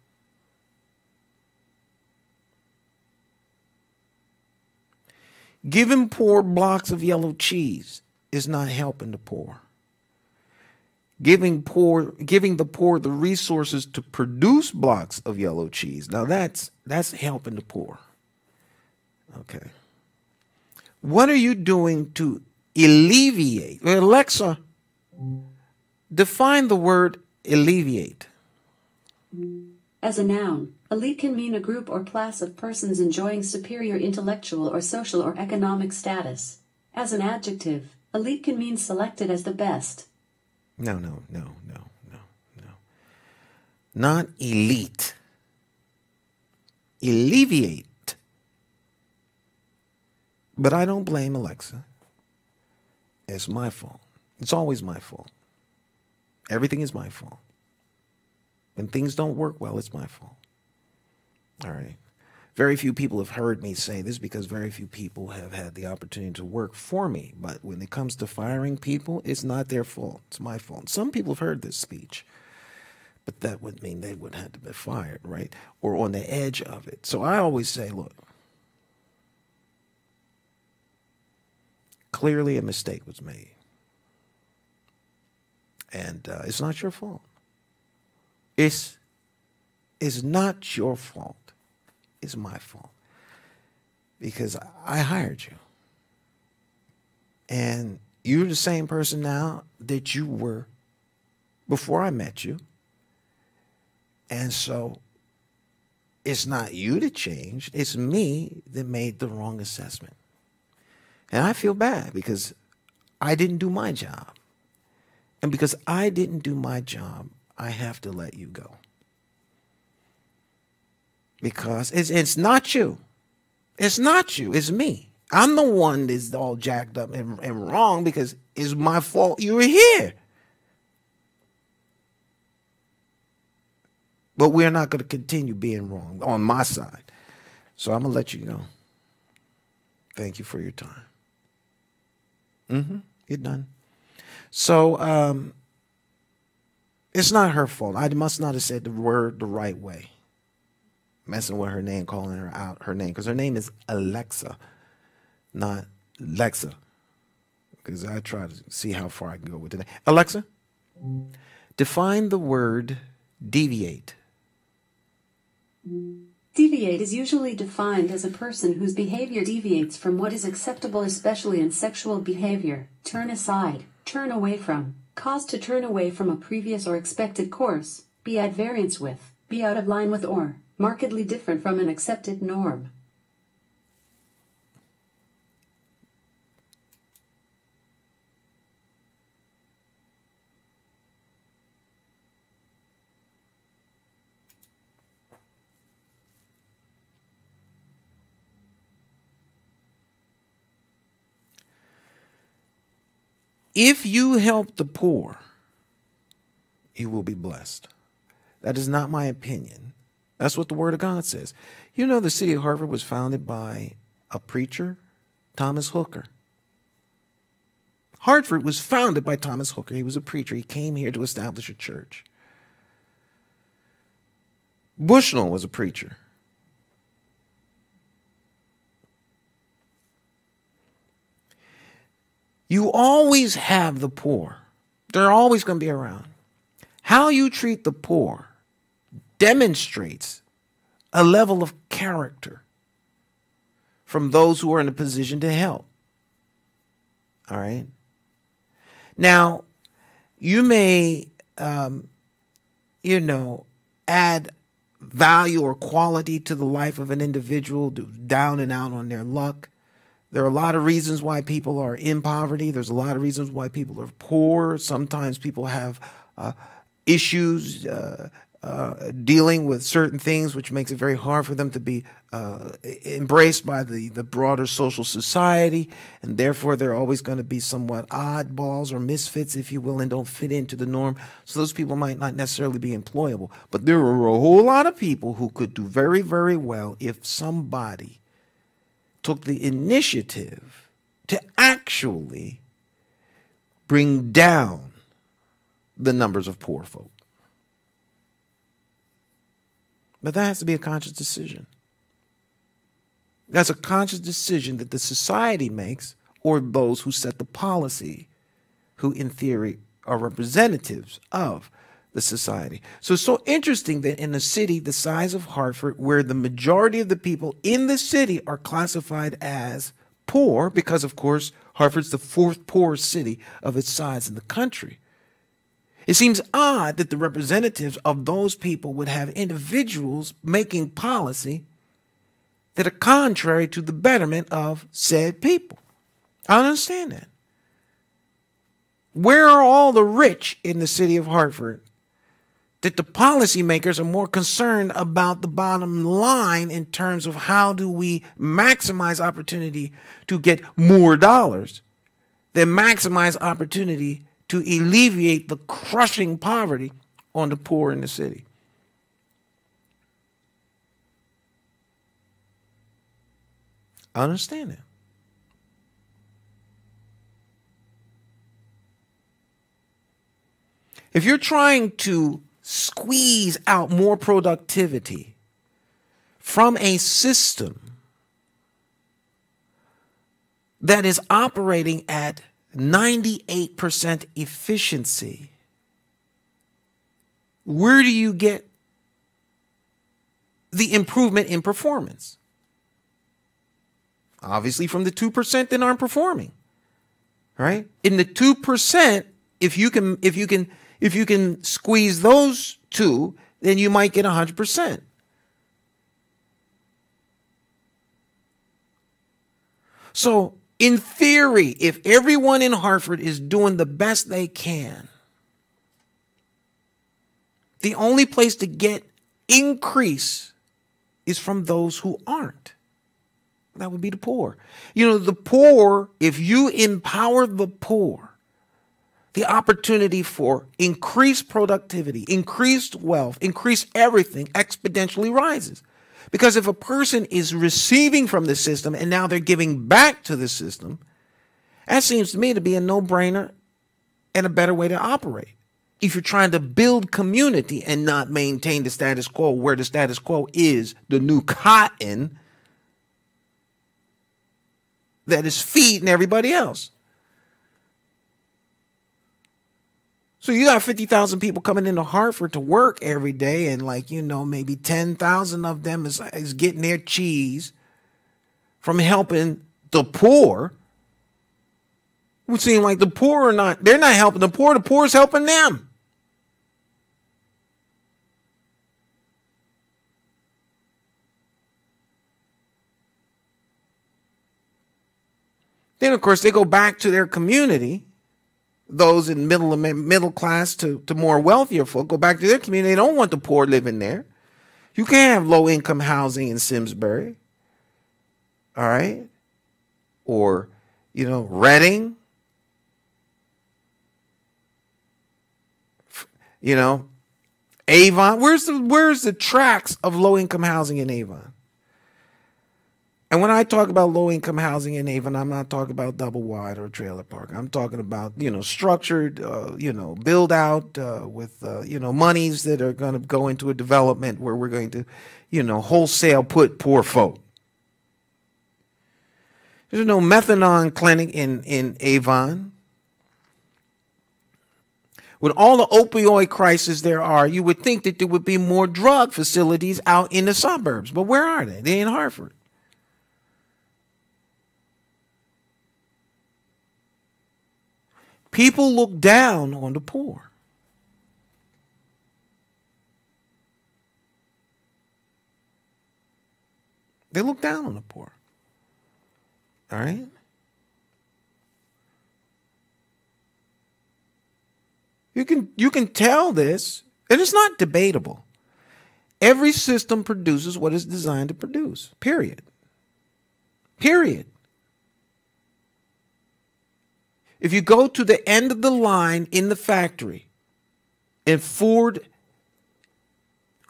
[SPEAKER 1] Giving poor blocks of yellow cheese is not helping the poor. Giving the poor the resources to produce blocks of yellow cheese, now that's helping the poor. Okay. What are you doing to alleviate? Alexa, define the word alleviate.
[SPEAKER 2] As a noun, elite can mean a group or class of persons enjoying superior intellectual or social or economic status. As an adjective, elite can mean selected as the best.
[SPEAKER 1] No. Not elite. Alleviate. But I don't blame Alexa. It's my fault. It's always my fault. Everything is my fault. When things don't work well, it's my fault. All right. Very few people have heard me say this because very few people have had the opportunity to work for me. But when it comes to firing people, it's not their fault. It's my fault. Some people have heard this speech, but that would mean they would have to be fired, right? Or on the edge of it. So I always say, look, clearly a mistake was made. And it's not your fault. It's not your fault. It's my fault. Because I hired you. And you're the same person now that you were before I met you. And so it's not you that changed. It's me that made the wrong assessment. And I feel bad because I didn't do my job. And because I didn't do my job, I have to let you go. Because it's not you. It's not you. It's me. I'm the one that's all jacked up and wrong because it's my fault you were here. But we're not going to continue being wrong on my side. So I'm going to let you go. Thank you for your time. You're done. So it's not her fault. I must not have said the word the right way. Messing with her name, calling her out her name. Because her name is Alexa, not Lexa. Because I try to see how far I can go with it. Alexa, define the word deviate.
[SPEAKER 2] Deviate is usually defined as a person whose behavior deviates from what is acceptable, especially in sexual behavior. Turn aside, turn away from, cause to turn away from a previous or expected course, be at variance with, be out of line with, or markedly different from an accepted norm.
[SPEAKER 1] If you help the poor, you will be blessed. That is not my opinion. That's what the Word of God says. You know, the city of Hartford was founded by a preacher, Thomas Hooker. Hartford was founded by Thomas Hooker. He was a preacher. He came here to establish a church. Bushnell was a preacher. You always have the poor. They're always going to be around. How you treat the poor demonstrates a level of character from those who are in a position to help. All right. Now, you may, add value or quality to the life of an individual, down and out on their luck. There are a lot of reasons why people are in poverty. There's a lot of reasons why people are poor. Sometimes people have issues dealing with certain things, which makes it very hard for them to be embraced by the broader social society. And therefore, they're always going to be somewhat oddballs or misfits, if you will, and don't fit into the norm. So those people might not necessarily be employable. But there are a whole lot of people who could do very, very well if somebody took the initiative to actually bring down the numbers of poor folk. But that has to be a conscious decision. That's a conscious decision that the society makes, or those who set the policy, who in theory are representatives of the society. So it's so interesting that in a city the size of Hartford, where the majority of the people in the city are classified as poor, because of course Hartford's the fourth poorest city of its size in the country, it seems odd that the representatives of those people would have individuals making policy that are contrary to the betterment of said people. I don't understand that. Where are all the rich in the city of Hartford that the policymakers are more concerned about the bottom line in terms of how do we maximize opportunity to get more dollars than maximize opportunity to alleviate the crushing poverty on the poor in the city? I understand that. If you're trying to squeeze out more productivity from a system that is operating at 98% efficiency, where do you get the improvement in performance? Obviously from the 2% that aren't performing, right? In the 2%, if you can squeeze those two, then you might get 100%. So in theory, if everyone in Hartford is doing the best they can, the only place to get increase is from those who aren't. That would be the poor. You know, the poor, if you empower the poor, the opportunity for increased productivity, increased wealth, increased everything exponentially rises. Because if a person is receiving from the system and now they're giving back to the system, that seems to me to be a no-brainer and a better way to operate. If you're trying to build community and not maintain the status quo, where the status quo is the new cotton that is feeding everybody else. So you got 50,000 people coming into Hartford to work every day, and like, you know, maybe 10,000 of them is getting their cheese from helping the poor. It would seem like the poor they're not helping the poor is helping them. Then, of course, they go back to their community. Those in middle class to more wealthier folk go back to their community. They don't want the poor living there. You can't have low-income housing in Simsbury. All right? Or, you know, Reading. You know, Avon. Where's the tracks of low-income housing in Avon? And when I talk about low-income housing in Avon, I'm not talking about double wide or trailer park. I'm talking about, you know, structured, you know, build out with, you know, monies that are going to go into a development where we're going to, you know, wholesale put poor folk. There's no methadone clinic in Avon. With all the opioid crisis there are, you would think that there would be more drug facilities out in the suburbs. But where are they? They're in Hartford. People look down on the poor. They look down on the poor. All right? You can tell this, and it's not debatable. Every system produces what it's designed to produce. Period. Period. If you go to the end of the line in the factory and Ford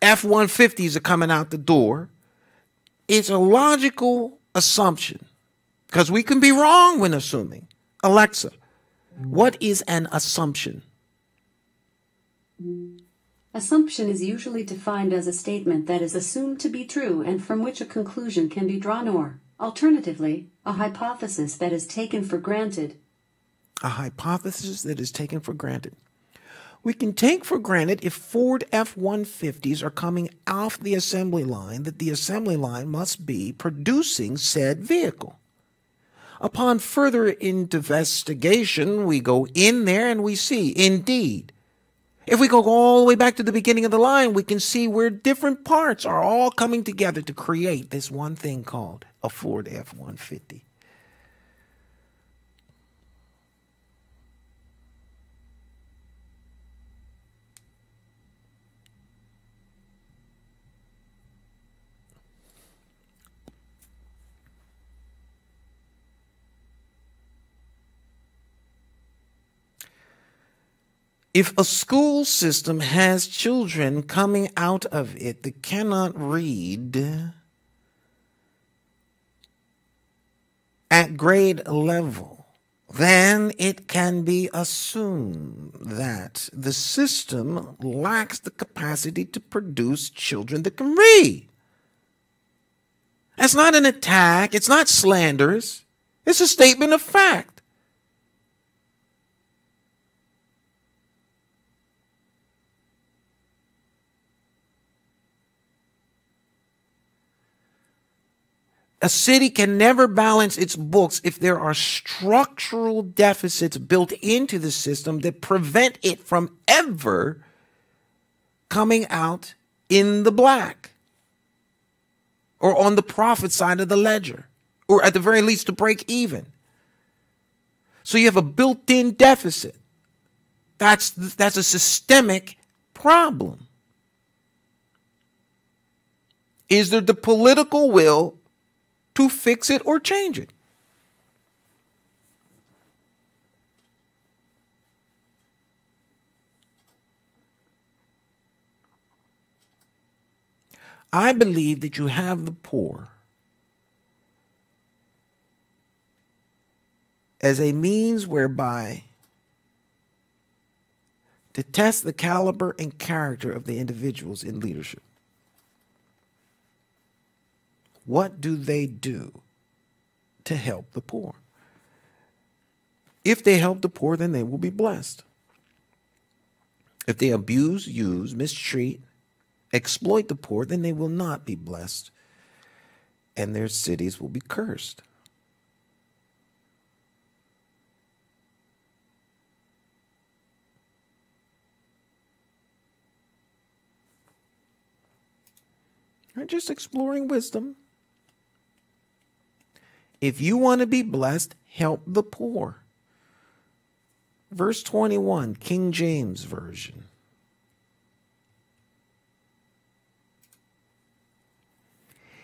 [SPEAKER 1] F-150s are coming out the door, it's a logical assumption, because we can be wrong when assuming. Alexa, what is an assumption?
[SPEAKER 2] Assumption is usually defined as a statement that is assumed to be true and from which a conclusion can be drawn, or, alternatively, a hypothesis that is taken for granted.
[SPEAKER 1] A hypothesis that is taken for granted. We can take for granted if Ford F-150s are coming off the assembly line that the assembly line must be producing said vehicle. Upon further investigation, we go in there and we see, indeed, if we go all the way back to the beginning of the line, we can see where different parts are all coming together to create this one thing called a Ford F-150. If a school system has children coming out of it that cannot read at grade level, then it can be assumed that the system lacks the capacity to produce children that can read. That's not an attack. It's not slanderous. It's a statement of fact. A city can never balance its books if there are structural deficits built into the system that prevent it from ever coming out in the black or on the profit side of the ledger, or at the very least to break even. So you have a built-in deficit. That's a systemic problem. Is there the political will to fix it or change it. I believe that you have the poor as a means whereby to test the caliber and character of the individuals in leadership. What do they do to help the poor? If they help the poor, then they will be blessed. If they abuse, use, mistreat, exploit the poor, then they will not be blessed, and their cities will be cursed. We're just exploring wisdom. If you want to be blessed, help the poor. Verse 21, King James Version.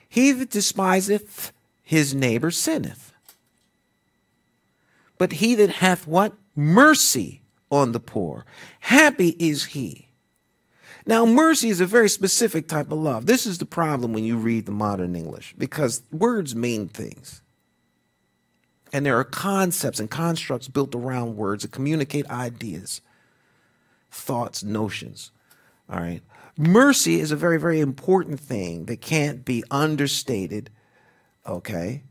[SPEAKER 1] He that despiseth his neighbor sinneth. But he that hath what? Mercy on the poor. Happy is he. Now, mercy is a very specific type of love. This is the problem when you read the modern English, because words mean things. And there are concepts and constructs built around words that communicate ideas, thoughts, notions. All right. Mercy is a very, very important thing that can't be understated. Okay.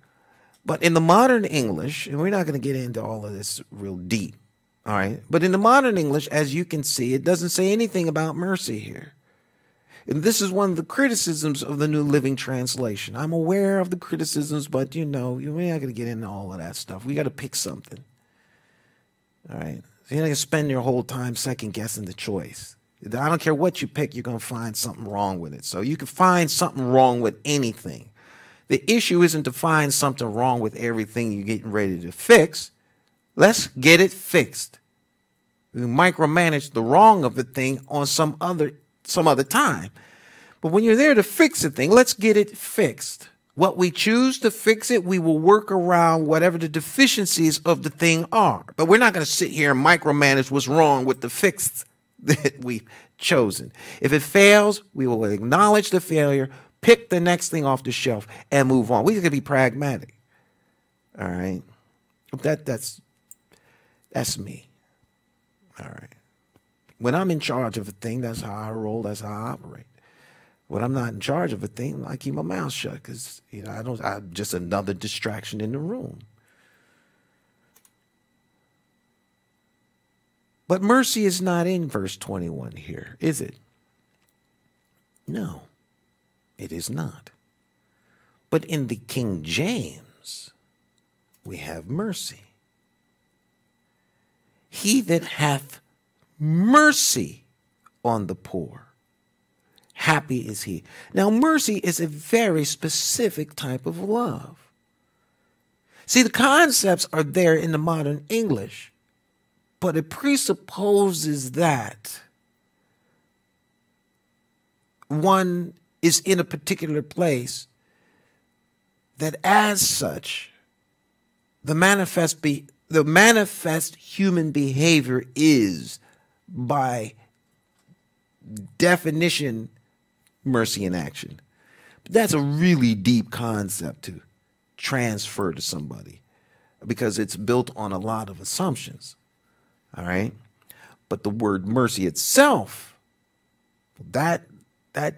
[SPEAKER 1] But in the modern English, and we're not going to get into all of this real deep. All right. But in the modern English, as you can see, it doesn't say anything about mercy here. And this is one of the criticisms of the New Living Translation. I'm aware of the criticisms, but you know, we're not going to get into all of that stuff. We got to pick something. All right. So you're not going to spend your whole time second guessing the choice. I don't care what you pick, you're going to find something wrong with it. So you can find something wrong with anything. The issue isn't to find something wrong with everything you're getting ready to fix. Let's get it fixed. We micromanage the wrong of the thing on some other time. But when you're there to fix a thing, let's get it fixed. What we choose to fix it, we will work around whatever the deficiencies of the thing are. But we're not going to sit here and micromanage what's wrong with the fix that we've chosen. If it fails, we will acknowledge the failure, pick the next thing off the shelf, and move on. We're going to be pragmatic. All right? That's me. All right. When I'm in charge of a thing, that's how I roll, that's how I operate. When I'm not in charge of a thing, I keep my mouth shut because, you know, I'm just another distraction in the room. But mercy is not in verse 21 here, is it? No, it is not. But in the King James, we have mercy. He that hath mercy on the poor, happy is he. Now, mercy is a very specific type of love. See, the concepts are there in the modern English, but it presupposes that one is in a particular place, that as such, the manifest human behavior is, by definition, mercy in action. But that's a really deep concept to transfer to somebody because it's built on a lot of assumptions. All right. But the word mercy itself, that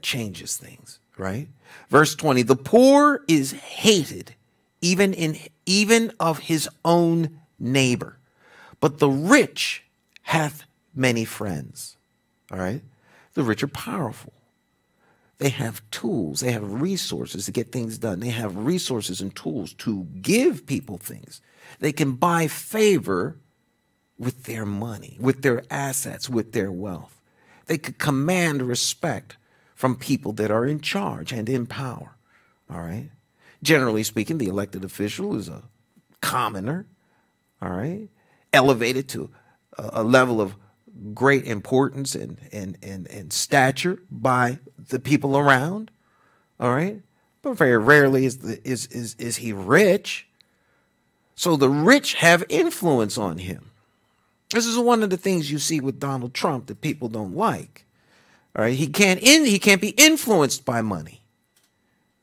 [SPEAKER 1] changes things, right? Verse 20, the poor is hated even of his own neighbor, but the rich hath many friends. All right. The rich are powerful. They have tools. They have resources to get things done. They have resources and tools to give people things. They can buy favor with their money, with their assets, with their wealth. They could command respect from people that are in charge and in power. All right. Generally speaking, the elected official is a commoner. All right. Elevated to a level of great importance and stature by the people around. All right. but very rarely is he rich. So the rich have influence on him. This is one of the things you see with Donald Trump that people don't like. All right, he can't be influenced by money.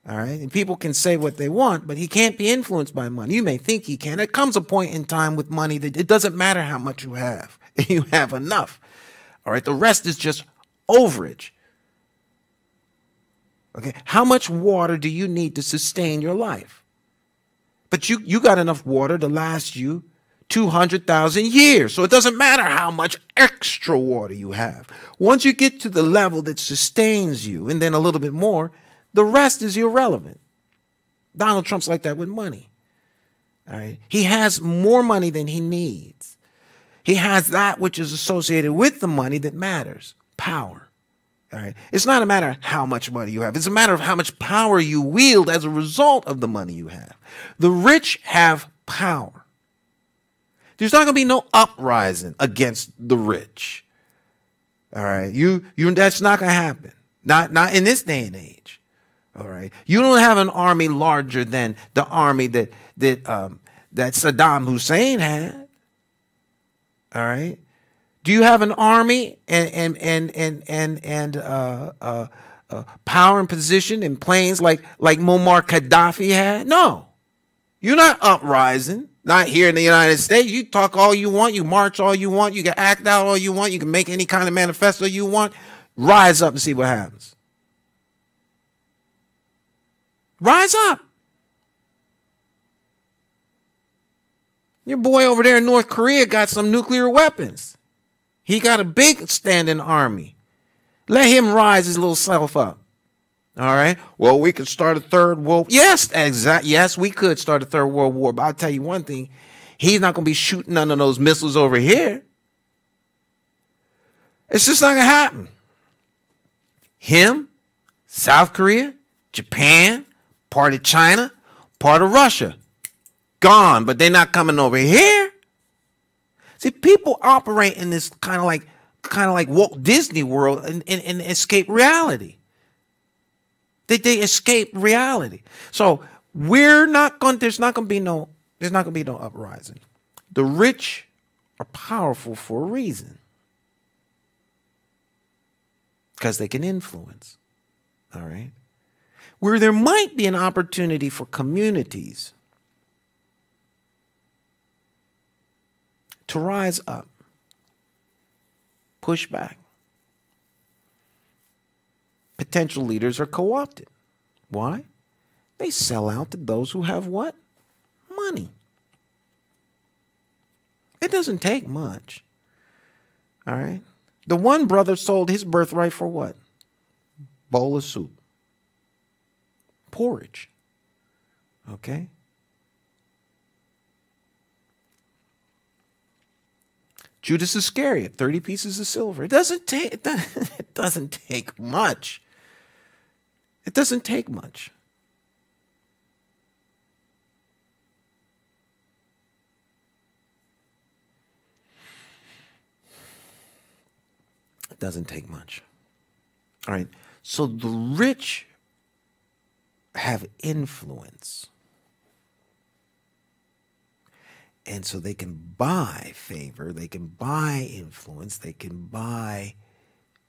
[SPEAKER 1] All right, and people can say what they want, but he can't be influenced by money. You may think he can. There comes a point in time with money that it doesn't matter how much you have. You have enough. All right, the rest is just overage. Okay, how much water do you need to sustain your life? But you got enough water to last you 200,000 years. So it doesn't matter how much extra water you have. Once you get to the level that sustains you and then a little bit more, the rest is irrelevant. Donald Trump's like that with money. All right. He has more money than he needs. He has that which is associated with the money that matters. Power. All right. It's not a matter of how much money you have. It's a matter of how much power you wield as a result of the money you have. The rich have power. There's not going to be no uprising against the rich. All right. That's not going to happen. Not in this day and age. All right. You don't have an army larger than the army that Saddam Hussein had. All right. Do you have an army and power and position and planes like Muammar Gaddafi had? No. You're not uprising. Not here in the United States. You talk all you want. You march all you want. You can act out all you want. You can make any kind of manifesto you want. Rise up and see what happens. Rise up. Your boy over there in North Korea got some nuclear weapons. He got a big standing army. Let him rise his little self up. All right. Well, we could start a third world. Yes, exactly. Yes, we could start a third world war. But I'll tell you one thing. He's not going to be shooting none of those missiles over here. It's just not going to happen. Him, South Korea, Japan, part of China, part of Russia. Gone, but they're not coming over here. See, people operate in this kind of like Walt Disney World and escape reality. They escape reality. So there's not going to be no uprising. The rich are powerful for a reason. Because they can influence. All right. Where there might be an opportunity for communities to rise up, push back. Potential leaders are co-opted. Why? They sell out to those who have what? Money. It doesn't take much. All right. The one brother sold his birthright for what? Bowl of soup. Porridge. Okay. Judas Iscariot, 30 pieces of silver. It doesn't take much. It doesn't take much. It doesn't take much. All right. So the rich have influence. And so they can buy favor, they can buy influence, they can buy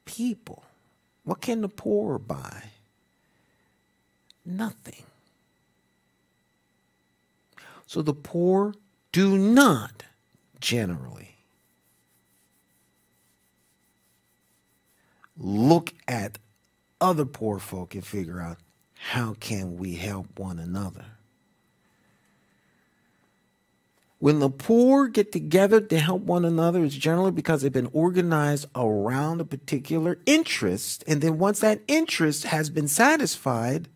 [SPEAKER 1] people. What can the poor buy? Nothing. So the poor do not generally look at other poor folk and figure out how can we help one another. When the poor get together to help one another, it's generally because they've been organized around a particular interest. And then once that interest has been satisfied,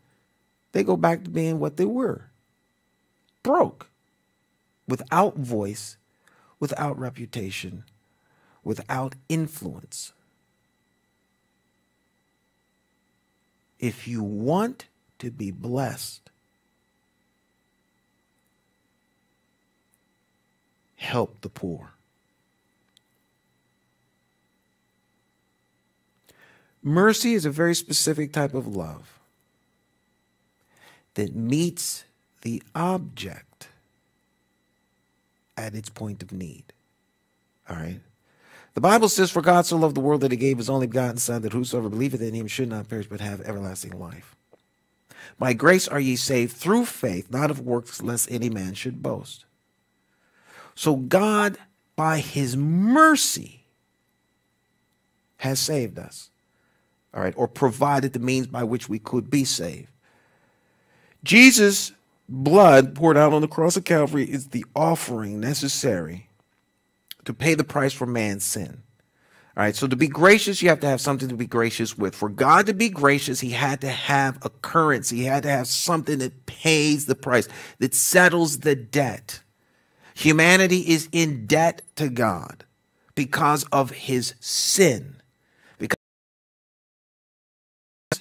[SPEAKER 1] they go back to being what they were. Broke. Without voice, without reputation, without influence. If you want to be blessed, help the poor. Mercy is a very specific type of love. that meets the object at its point of need. All right? The Bible says, for God so loved the world that he gave his only begotten Son, that whosoever believeth in him should not perish but have everlasting life. By grace are ye saved through faith, not of works, lest any man should boast. So God, by his mercy, has saved us, all right, or provided the means by which we could be saved. Jesus' blood poured out on the cross of Calvary is the offering necessary to pay the price for man's sin. All right, so to be gracious, you have to have something to be gracious with. For God to be gracious, he had to have a currency. He had to have something that pays the price, that settles the debt. Humanity is in debt to God because of his sin, because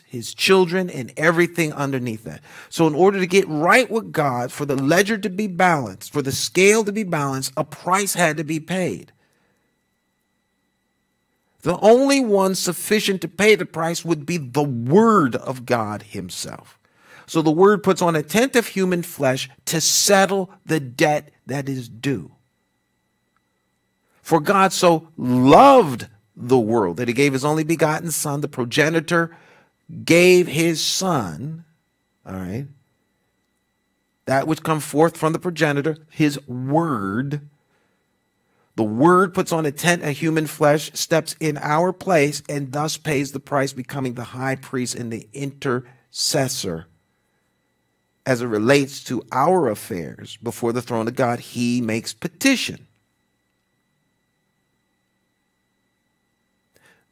[SPEAKER 1] his children and everything underneath that. So in order to get right with God, for the ledger to be balanced, for the scale to be balanced, a price had to be paid. The only one sufficient to pay the price would be the Word of God himself. So the Word puts on a tent of human flesh to settle the debt that is due. For God so loved the world that he gave his only begotten Son. The progenitor gave his Son, all right, that which come forth from the progenitor, his Word. The Word puts on a tent of human flesh, steps in our place, and thus pays the price, becoming the high priest and the intercessor. As it relates to our affairs before the throne of God, he makes petition.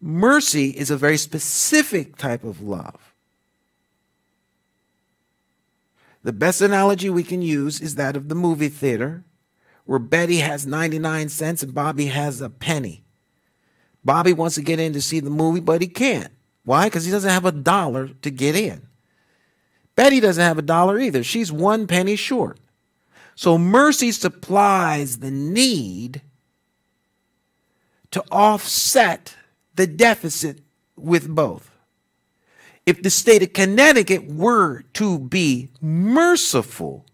[SPEAKER 1] Mercy is a very specific type of love. The best analogy we can use is that of the movie theater, where Betty has 99 cents and Bobby has a penny. Bobby wants to get in to see the movie, but he can't. Why? Because he doesn't have $1 to get in. Betty doesn't have $1 either. She's 1 penny short. So mercy supplies the need to offset the deficit with both. If the state of Connecticut were to be merciful,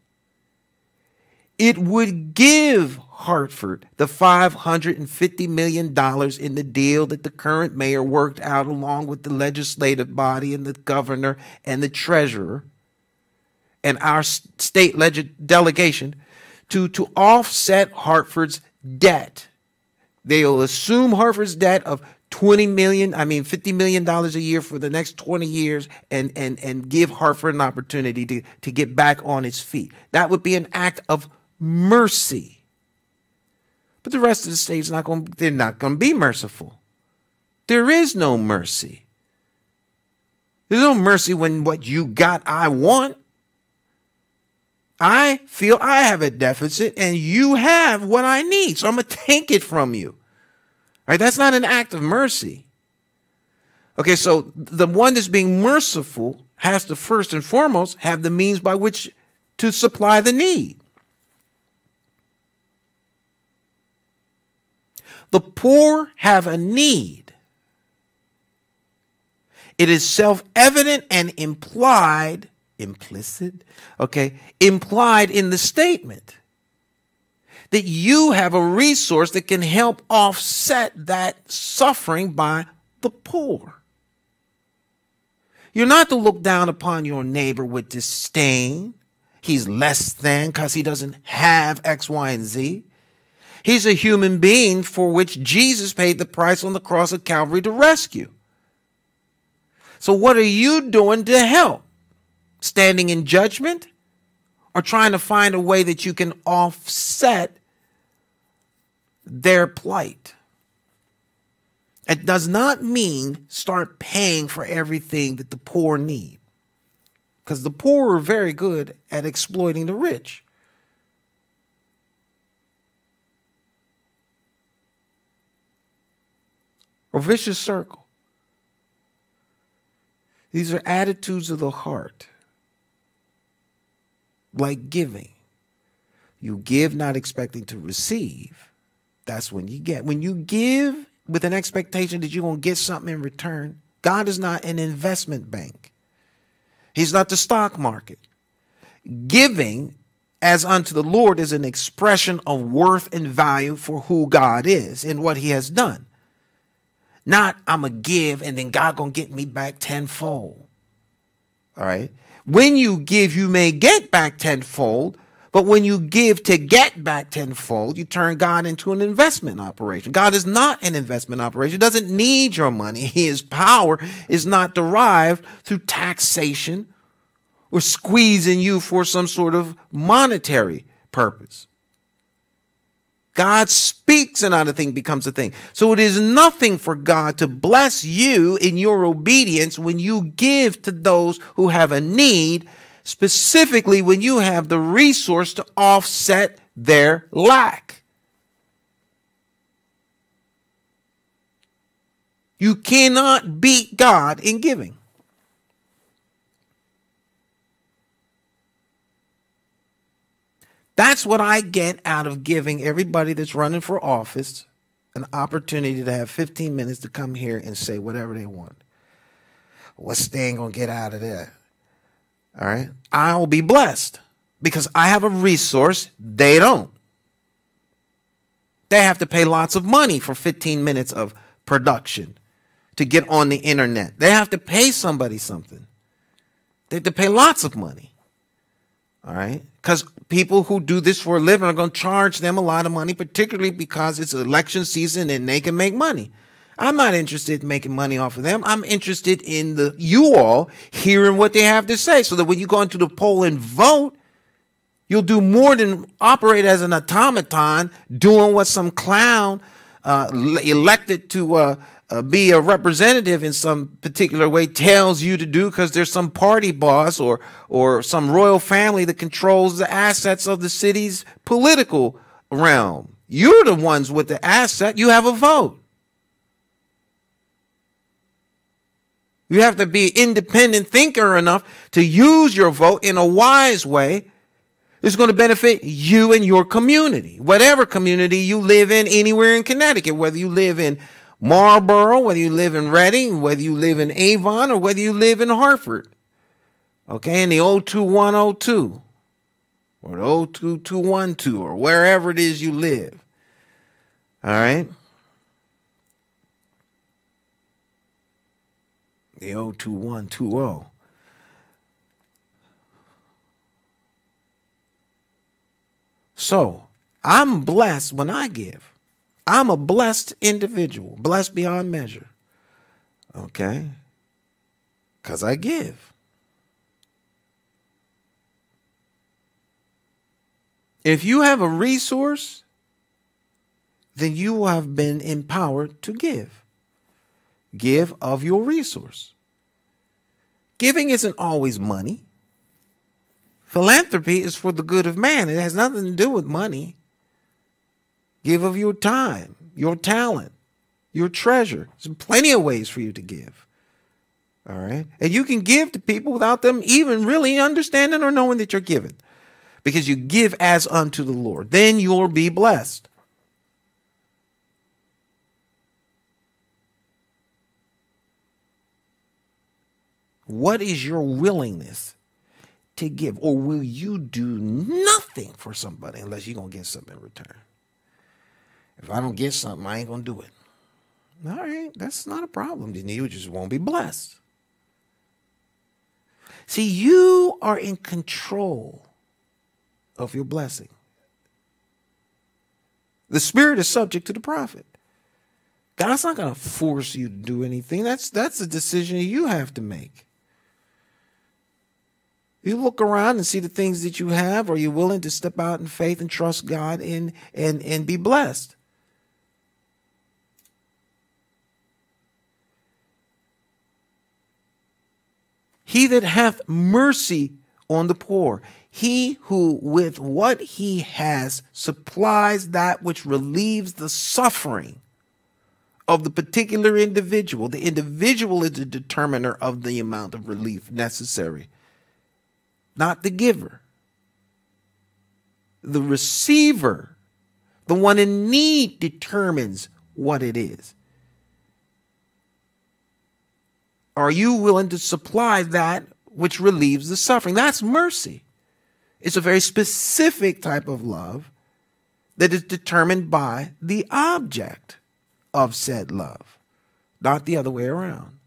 [SPEAKER 1] it would give Hartford the $550 million in the deal that the current mayor worked out along with the legislative body and the governor and the treasurer and our state delegation to offset Hartford's debt. They'll assume Hartford's debt of $50 million a year for the next 20 years and give Hartford an opportunity to get back on its feet. That would be an act of mercy. But the rest of the state's they're not going to be merciful. There is no mercy. There's no mercy when what you got I want. I feel I have a deficit and you have what I need, so I'm going to take it from you. All right, that's not an act of mercy. Okay, so the one that's being merciful has to first and foremost have the means by which to supply the need. The poor have a need. It is self-evident and implied in the statement that you have a resource that can help offset that suffering by the poor. You're not to look down upon your neighbor with disdain. He's less than because he doesn't have X, Y, and Z. He's a human being for which Jesus paid the price on the cross of Calvary to rescue. So what are you doing to help? Standing in judgment or trying to find a way that you can offset their plight? It does not mean start paying for everything that the poor need, because the poor are very good at exploiting the rich. A vicious circle. These are attitudes of the heart, like giving. You give not expecting to receive. That's when you get. When you give with an expectation that you're going to get something in return, God is not an investment bank. He's not the stock market. Giving as unto the Lord is an expression of worth and value for who God is and what he has done. Not I'm going to give and then God going to get me back tenfold. All right. When you give, you may get back tenfold. But when you give to get back tenfold, you turn God into an investment operation. God is not an investment operation. He doesn't need your money. His power is not derived through taxation or squeezing you for some sort of monetary purpose. God speaks and another thing becomes a thing. So it is nothing for God to bless you in your obedience when you give to those who have a need, specifically when you have the resource to offset their lack. You cannot beat God in giving. That's what I get out of giving everybody that's running for office an opportunity to have 15 minutes to come here and say whatever they want. What's Stan going to get out of that? All right. I'll be blessed because I have a resource they don't. They have to pay lots of money for 15 minutes of production to get on the internet. They have to pay somebody something. They have to pay lots of money. All right. Because people who do this for a living are going to charge them a lot of money, particularly because it's election season and they can make money. I'm not interested in making money off of them. I'm interested in you all hearing what they have to say so that when you go into the poll and vote, you'll do more than operate as an automaton doing what some clown elected to be a representative in some particular way tells you to do because there's some party boss or some royal family that controls the assets of the city's political realm. You're the ones with the asset. You have a vote. You have to be independent thinker enough to use your vote in a wise way. It's going to benefit you and your community, whatever community you live in anywhere in Connecticut, whether you live in Marlborough, whether you live in Reading, whether you live in Avon, or whether you live in Hartford. Okay, in the 02102 or the 02212 or wherever it is you live. All right. The 02120. So I'm blessed when I give. I'm a blessed individual, blessed beyond measure. Okay? Because I give. If you have a resource, then you will have been empowered to give. Give of your resource. Giving isn't always money. Philanthropy is for the good of man. It has nothing to do with money. Give of your time, your talent, your treasure. There's plenty of ways for you to give. All right. And you can give to people without them even really understanding or knowing that you're giving. Because you give as unto the Lord. Then you'll be blessed. What is your willingness to give? Or will you do nothing for somebody unless you're going to get something in return? If I don't get something, I ain't going to do it. All right, that's not a problem. Then you just won't be blessed. See, you are in control of your blessing. The spirit is subject to the prophet. God's not going to force you to do anything. That's a decision you have to make. You look around and see the things that you have. Are you willing to step out in faith and trust God and be blessed? He that hath mercy on the poor, he who with what he has supplies that which relieves the suffering of the particular individual. The individual is the determiner of the amount of relief necessary, not the giver. The receiver, the one in need, determines what it is. Are you willing to supply that which relieves the suffering? That's mercy. It's a very specific type of love that is determined by the object of said love, not the other way around.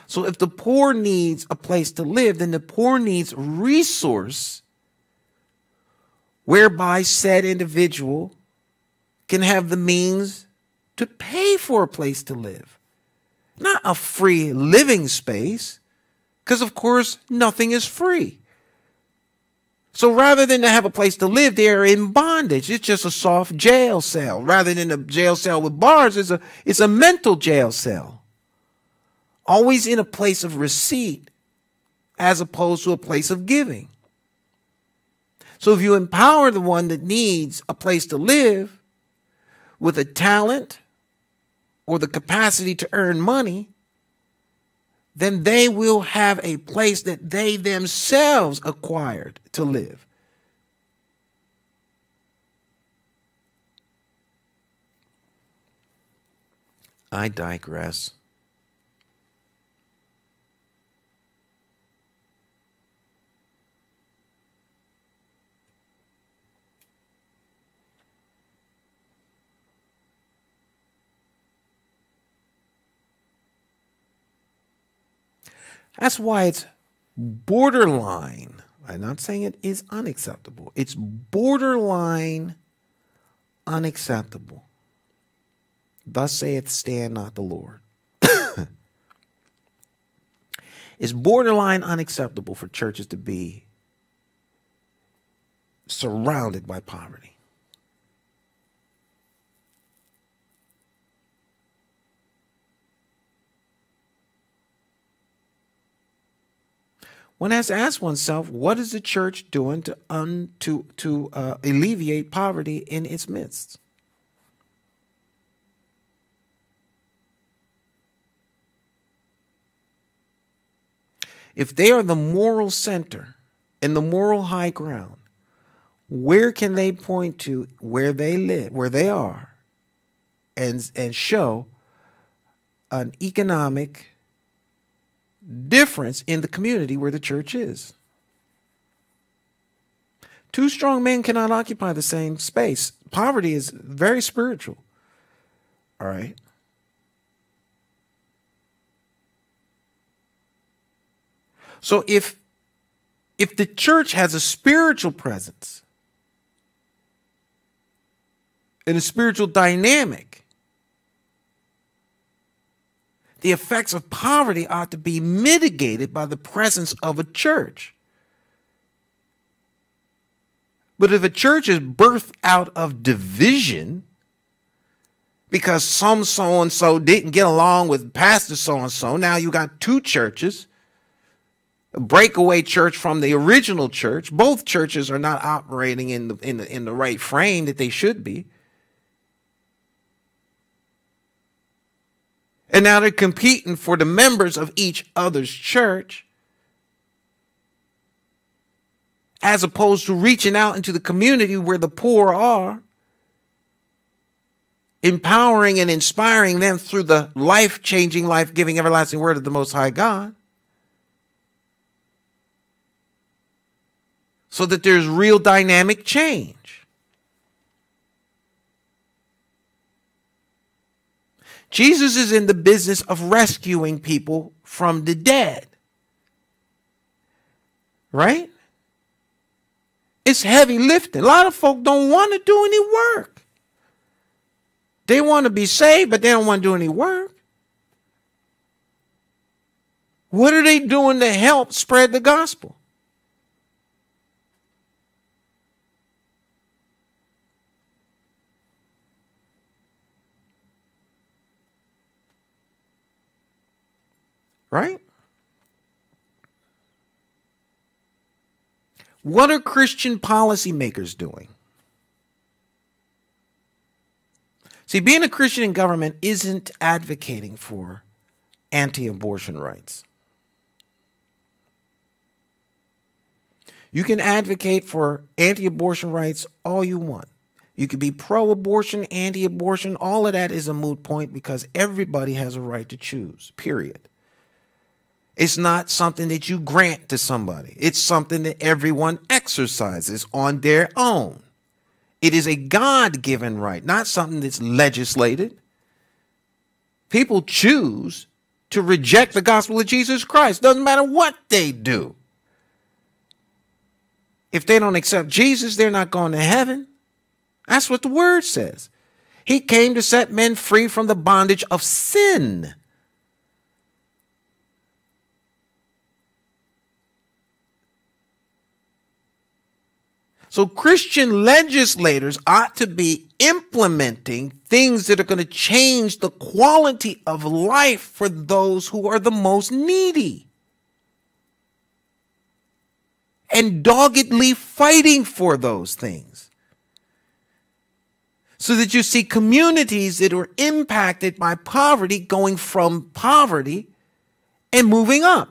[SPEAKER 1] So if the poor needs a place to live, then the poor needs resource whereby said individual can have the means to pay for a place to live. Not a free living space, because of course nothing is free. So rather than to have a place to live, they're in bondage. It's just a soft jail cell. Rather than a jail cell with bars, it's a mental jail cell. Always in a place of receipt as opposed to a place of giving. So if you empower the one that needs a place to live with a talent or the capacity to earn money, then they will have a place that they themselves acquired to live. I digress. That's why it's borderline. I'm not saying it is unacceptable. It's borderline unacceptable. Thus saith stand not the Lord. It's borderline unacceptable for churches to be surrounded by poverty. One has to ask oneself, what is the church doing to alleviate poverty in its midst? If they are the moral center and the moral high ground, where can they point to where they live, where they are, and show an economic difference in the community where the church is? Two strong men cannot occupy the same space. Poverty is very spiritual. All right. So if the church has a spiritual presence and a spiritual dynamic, the effects of poverty ought to be mitigated by the presence of a church. But if a church is birthed out of division because some so-and-so didn't get along with Pastor so-and-so, now you got two churches, a breakaway church from the original church. Both churches are not operating in the right frame that they should be. And now they're competing for the members of each other's church, as opposed to reaching out into the community where the poor are, empowering and inspiring them through the life-changing, life-giving, everlasting word of the Most High God, so that there's real dynamic change. Jesus is in the business of rescuing people from the dead. Right? It's heavy lifting. A lot of folk don't want to do any work. They want to be saved, but they don't want to do any work. What are they doing to help spread the gospel? Right? What are Christian policymakers doing? See, being a Christian in government isn't advocating for anti-abortion rights. You can advocate for anti-abortion rights all you want. You can be pro-abortion, anti-abortion. All of that is a moot point because everybody has a right to choose, period. It's not something that you grant to somebody. It's something that everyone exercises on their own. It is a God-given right, not something that's legislated. People choose to reject the gospel of Jesus Christ. Doesn't matter what they do. If they don't accept Jesus, they're not going to heaven. That's what the word says. He came to set men free from the bondage of sin. So Christian legislators ought to be implementing things that are going to change the quality of life for those who are the most needy. And doggedly fighting for those things. So that you see communities that are impacted by poverty going from poverty and moving up.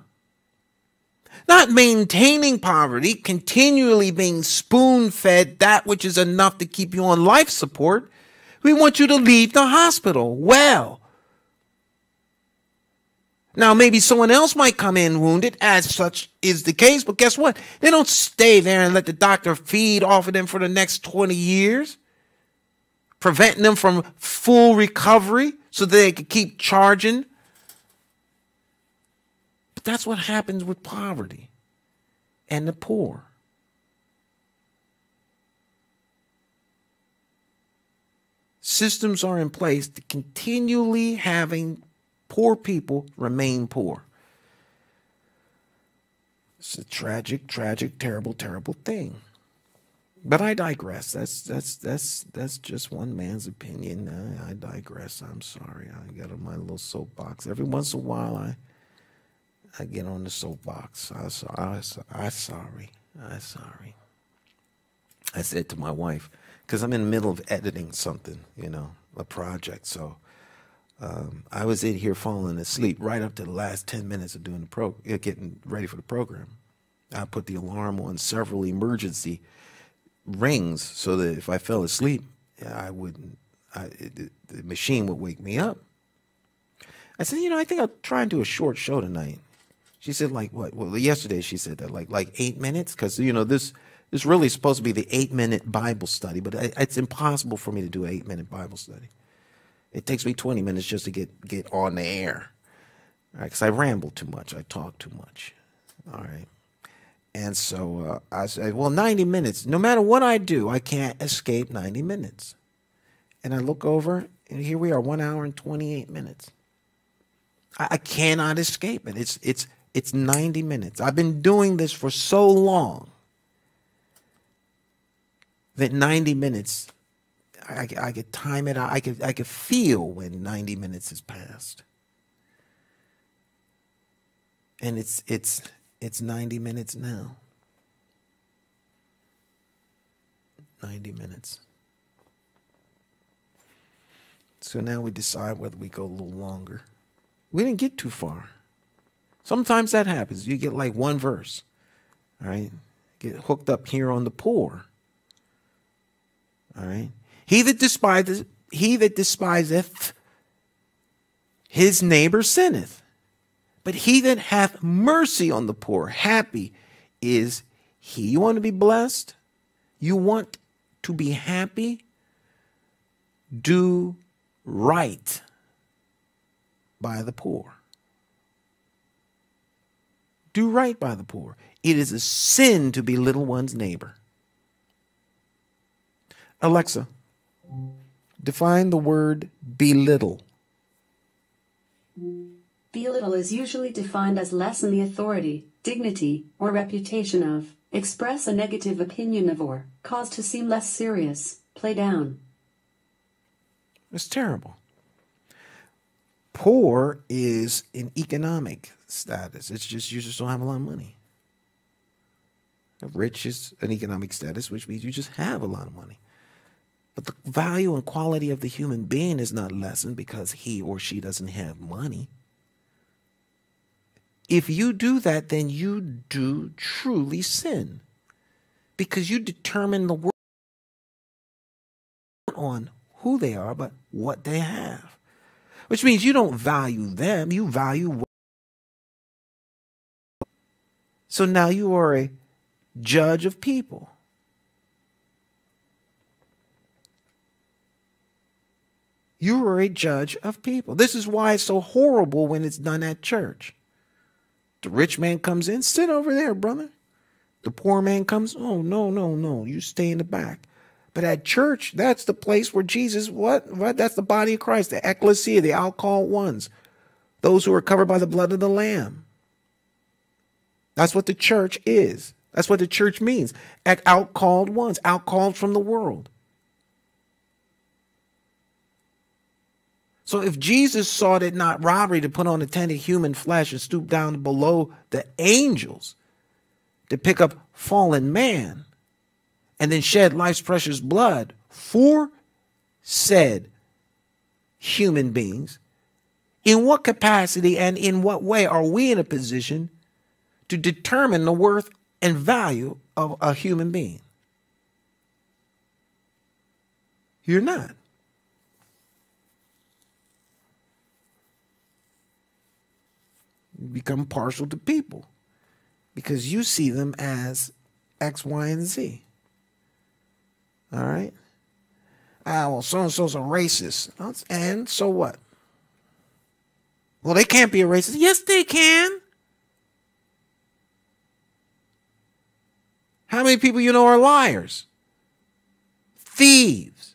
[SPEAKER 1] Not maintaining poverty, continually being spoon-fed that which is enough to keep you on life support. We want you to leave the hospital well. Now, maybe someone else might come in wounded, as such is the case, but guess what? They don't stay there and let the doctor feed off of them for the next 20 years, preventing them from full recovery so that they could keep charging. But that's what happens with poverty and the poor. Systems are in place to continually having poor people remain poor. It's a tragic, tragic, terrible, terrible thing. But I digress. That's just one man's opinion. I digress. I'm sorry. I got on my little soapbox. Every once in a while, I get on the soapbox. I'm sorry. I said to my wife, because I'm in the middle of editing something, a project. So I was in here falling asleep right up to the last 10 minutes of doing getting ready for the program. I put the alarm on several emergency rings so that if I fell asleep, the machine would wake me up. I said, I think I'll try and do a short show tonight. She said, like what? Well, yesterday she said that like 8 minutes, because this is really supposed to be the 8-minute Bible study, but it's impossible for me to do an 8-minute Bible study. It takes me 20 minutes just to get on the air, all right? Because I ramble too much, I talk too much, all right. And so I said, well, 90 minutes. No matter what I do, I can't escape 90 minutes. And I look over, and here we are, 1 hour and 28 minutes. I cannot escape it. It's 90 minutes. I've been doing this for so long that 90 minutes, I could time it out. I could feel when 90 minutes has passed. And it's 90 minutes now. 90 minutes. So now we decide whether we go a little longer. We didn't get too far. Sometimes that happens. You get like one verse. All right? Get hooked up here on the poor. All right? He that despiseth his neighbor sinneth. But he that hath mercy on the poor, happy is he. You want to be blessed? You want to be happy? Do right by the poor. Do right by the poor. It is a sin to belittle one's neighbor. Alexa, define the word belittle.
[SPEAKER 2] Belittle is usually defined as lessen the authority, dignity, or reputation of, express a negative opinion of, or cause to seem less serious, play down.
[SPEAKER 1] It's terrible. Poor is an economic status. It's just you just don't have a lot of money. Rich is an economic status, which means you just have a lot of money. But the value and quality of the human being is not lessened because he or she doesn't have money. If you do that, then you do truly sin, because you determine the world on who they are, but what they have, which means you don't value them. You value So now you are a judge of people. You are a judge of people. This is why it's so horrible when it's done at church. The rich man comes in, sit over there, brother. The poor man comes, oh, no, no, no, you stay in the back. But at church, that's the place where Jesus, what? That's the body of Christ, the ecclesia, the out-called ones, those who are covered by the blood of the Lamb. That's what the church is. That's what the church means. Out-called ones, out-called from the world. So if Jesus sought it not robbery to put on a tent of human flesh and stoop down below the angels to pick up fallen man and then shed life's precious blood for said human beings, in what capacity and in what way are we in a position to determine the worth and value of a human being? You're not. You become partial to people because you see them as X, Y, and Z. All right? Well, so-and-so's a racist. And so what? Well, they can't be a racist. Yes, they can. How many people you know are liars? Thieves,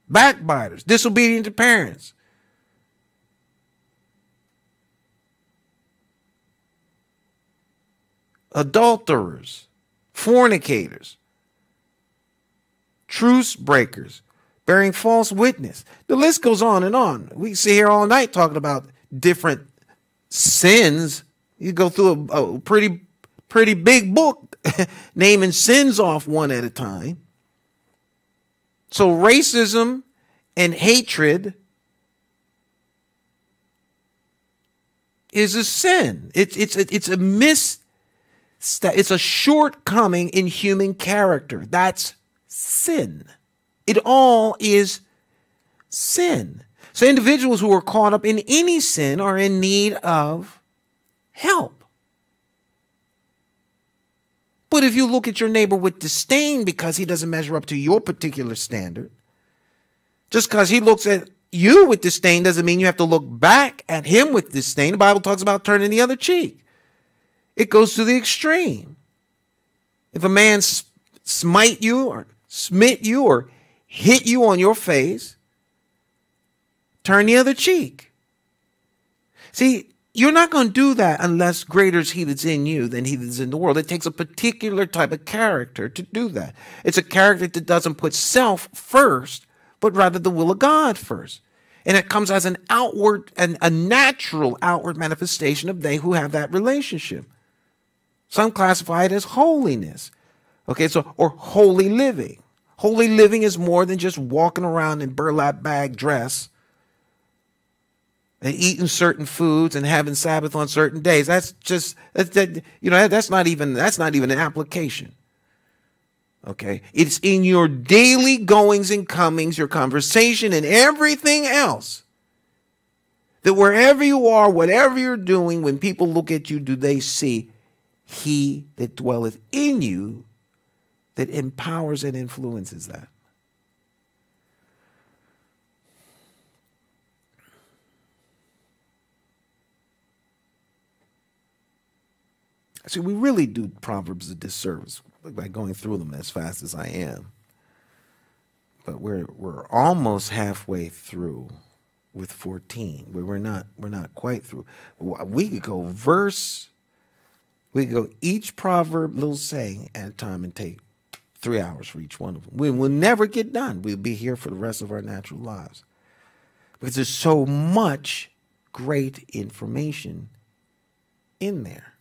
[SPEAKER 1] backbiters, disobedient to parents. Adulterers, fornicators, truce breakers, bearing false witness. The list goes on and on. We sit here all night talking about different sins. You go through a pretty big book naming sins off one at a time. So racism and hatred is a sin. It's a shortcoming in human character. That's sin. It all is sin. So individuals who are caught up in any sin are in need of help. But if you look at your neighbor with disdain because he doesn't measure up to your particular standard, just because he looks at you with disdain doesn't mean you have to look back at him with disdain. The Bible talks about turning the other cheek. It goes to the extreme. If a man smite you or smit you or hit you on your face, turn the other cheek. See, you're not going to do that unless greater is he that's in you than he that's in the world. It takes a particular type of character to do that. It's a character that doesn't put self first, but rather the will of God first. And it comes as an outward and a natural outward manifestation of they who have that relationship. Some classify it as holiness. Okay, so, or holy living. Holy living is more than just walking around in burlap bag dress and eating certain foods and having Sabbath on certain days. That's just, that's not even an application. Okay, it's in your daily goings and comings, your conversation and everything else. That wherever you are, whatever you're doing, when people look at you, do they see he that dwelleth in you that empowers and influences that? See, we really do Proverbs a disservice by going through them as fast as I am. But we're almost halfway through with 14. We're not quite through. We could go each proverb, little saying at a time and take 3 hours for each one of them. We will never get done. We'll be here for the rest of our natural lives. Because there's so much great information in there.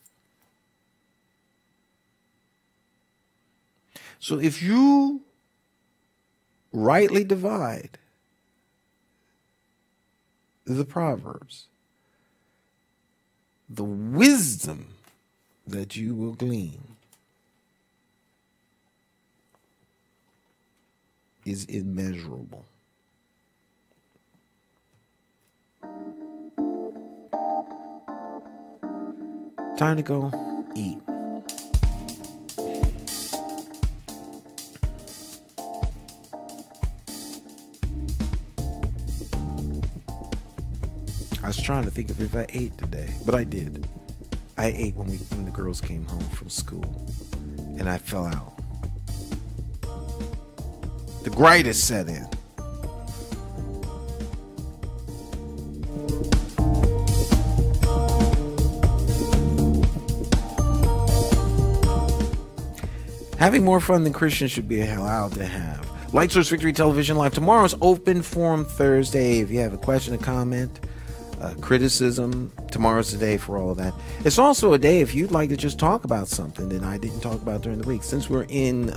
[SPEAKER 1] So if you rightly divide the Proverbs, the wisdom that you will glean is immeasurable. Time to go eat. trying to think of if I ate today, but I did. I ate when the girls came home from school, and I fell out. The gritis set in. Having more fun than Christians should be allowed to have. Light Source Victory Television Live. Tomorrow's Open Forum Thursday. If you have a question, a comment, criticism, tomorrow's the day for all of that. It's also a day if you'd like to just talk about something that I didn't talk about during the week. Since we're in,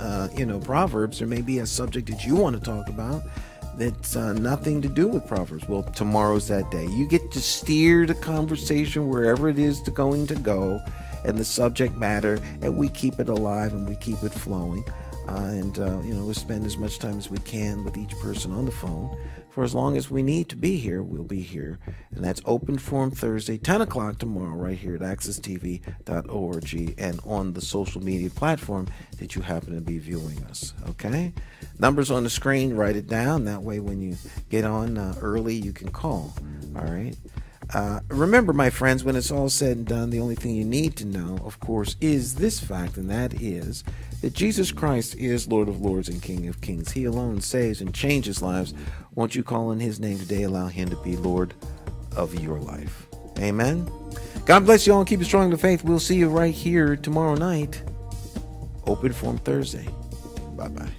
[SPEAKER 1] Proverbs, there may be a subject that you want to talk about that's nothing to do with Proverbs. Well, tomorrow's that day. You get to steer the conversation wherever it is going to go, and the subject matter, and we keep it alive and we keep it flowing. We'll spend as much time as we can with each person on the phone. For as long as we need to be here, we'll be here. And that's Open Forum Thursday, 10 o'clock tomorrow, right here at accesstv.org and on the social media platform that you happen to be viewing us. Okay? Numbers on the screen, write it down. That way when you get on early, you can call. All right? Remember, my friends, when it's all said and done, the only thing you need to know, of course, is this fact, and that is that Jesus Christ is Lord of Lords and King of Kings. He alone saves and changes lives. Won't you call on his name today? Allow him to be Lord of your life. Amen. God bless you all and keep it strong in the faith. We'll see you right here tomorrow night. Open Forum Thursday. Bye-bye.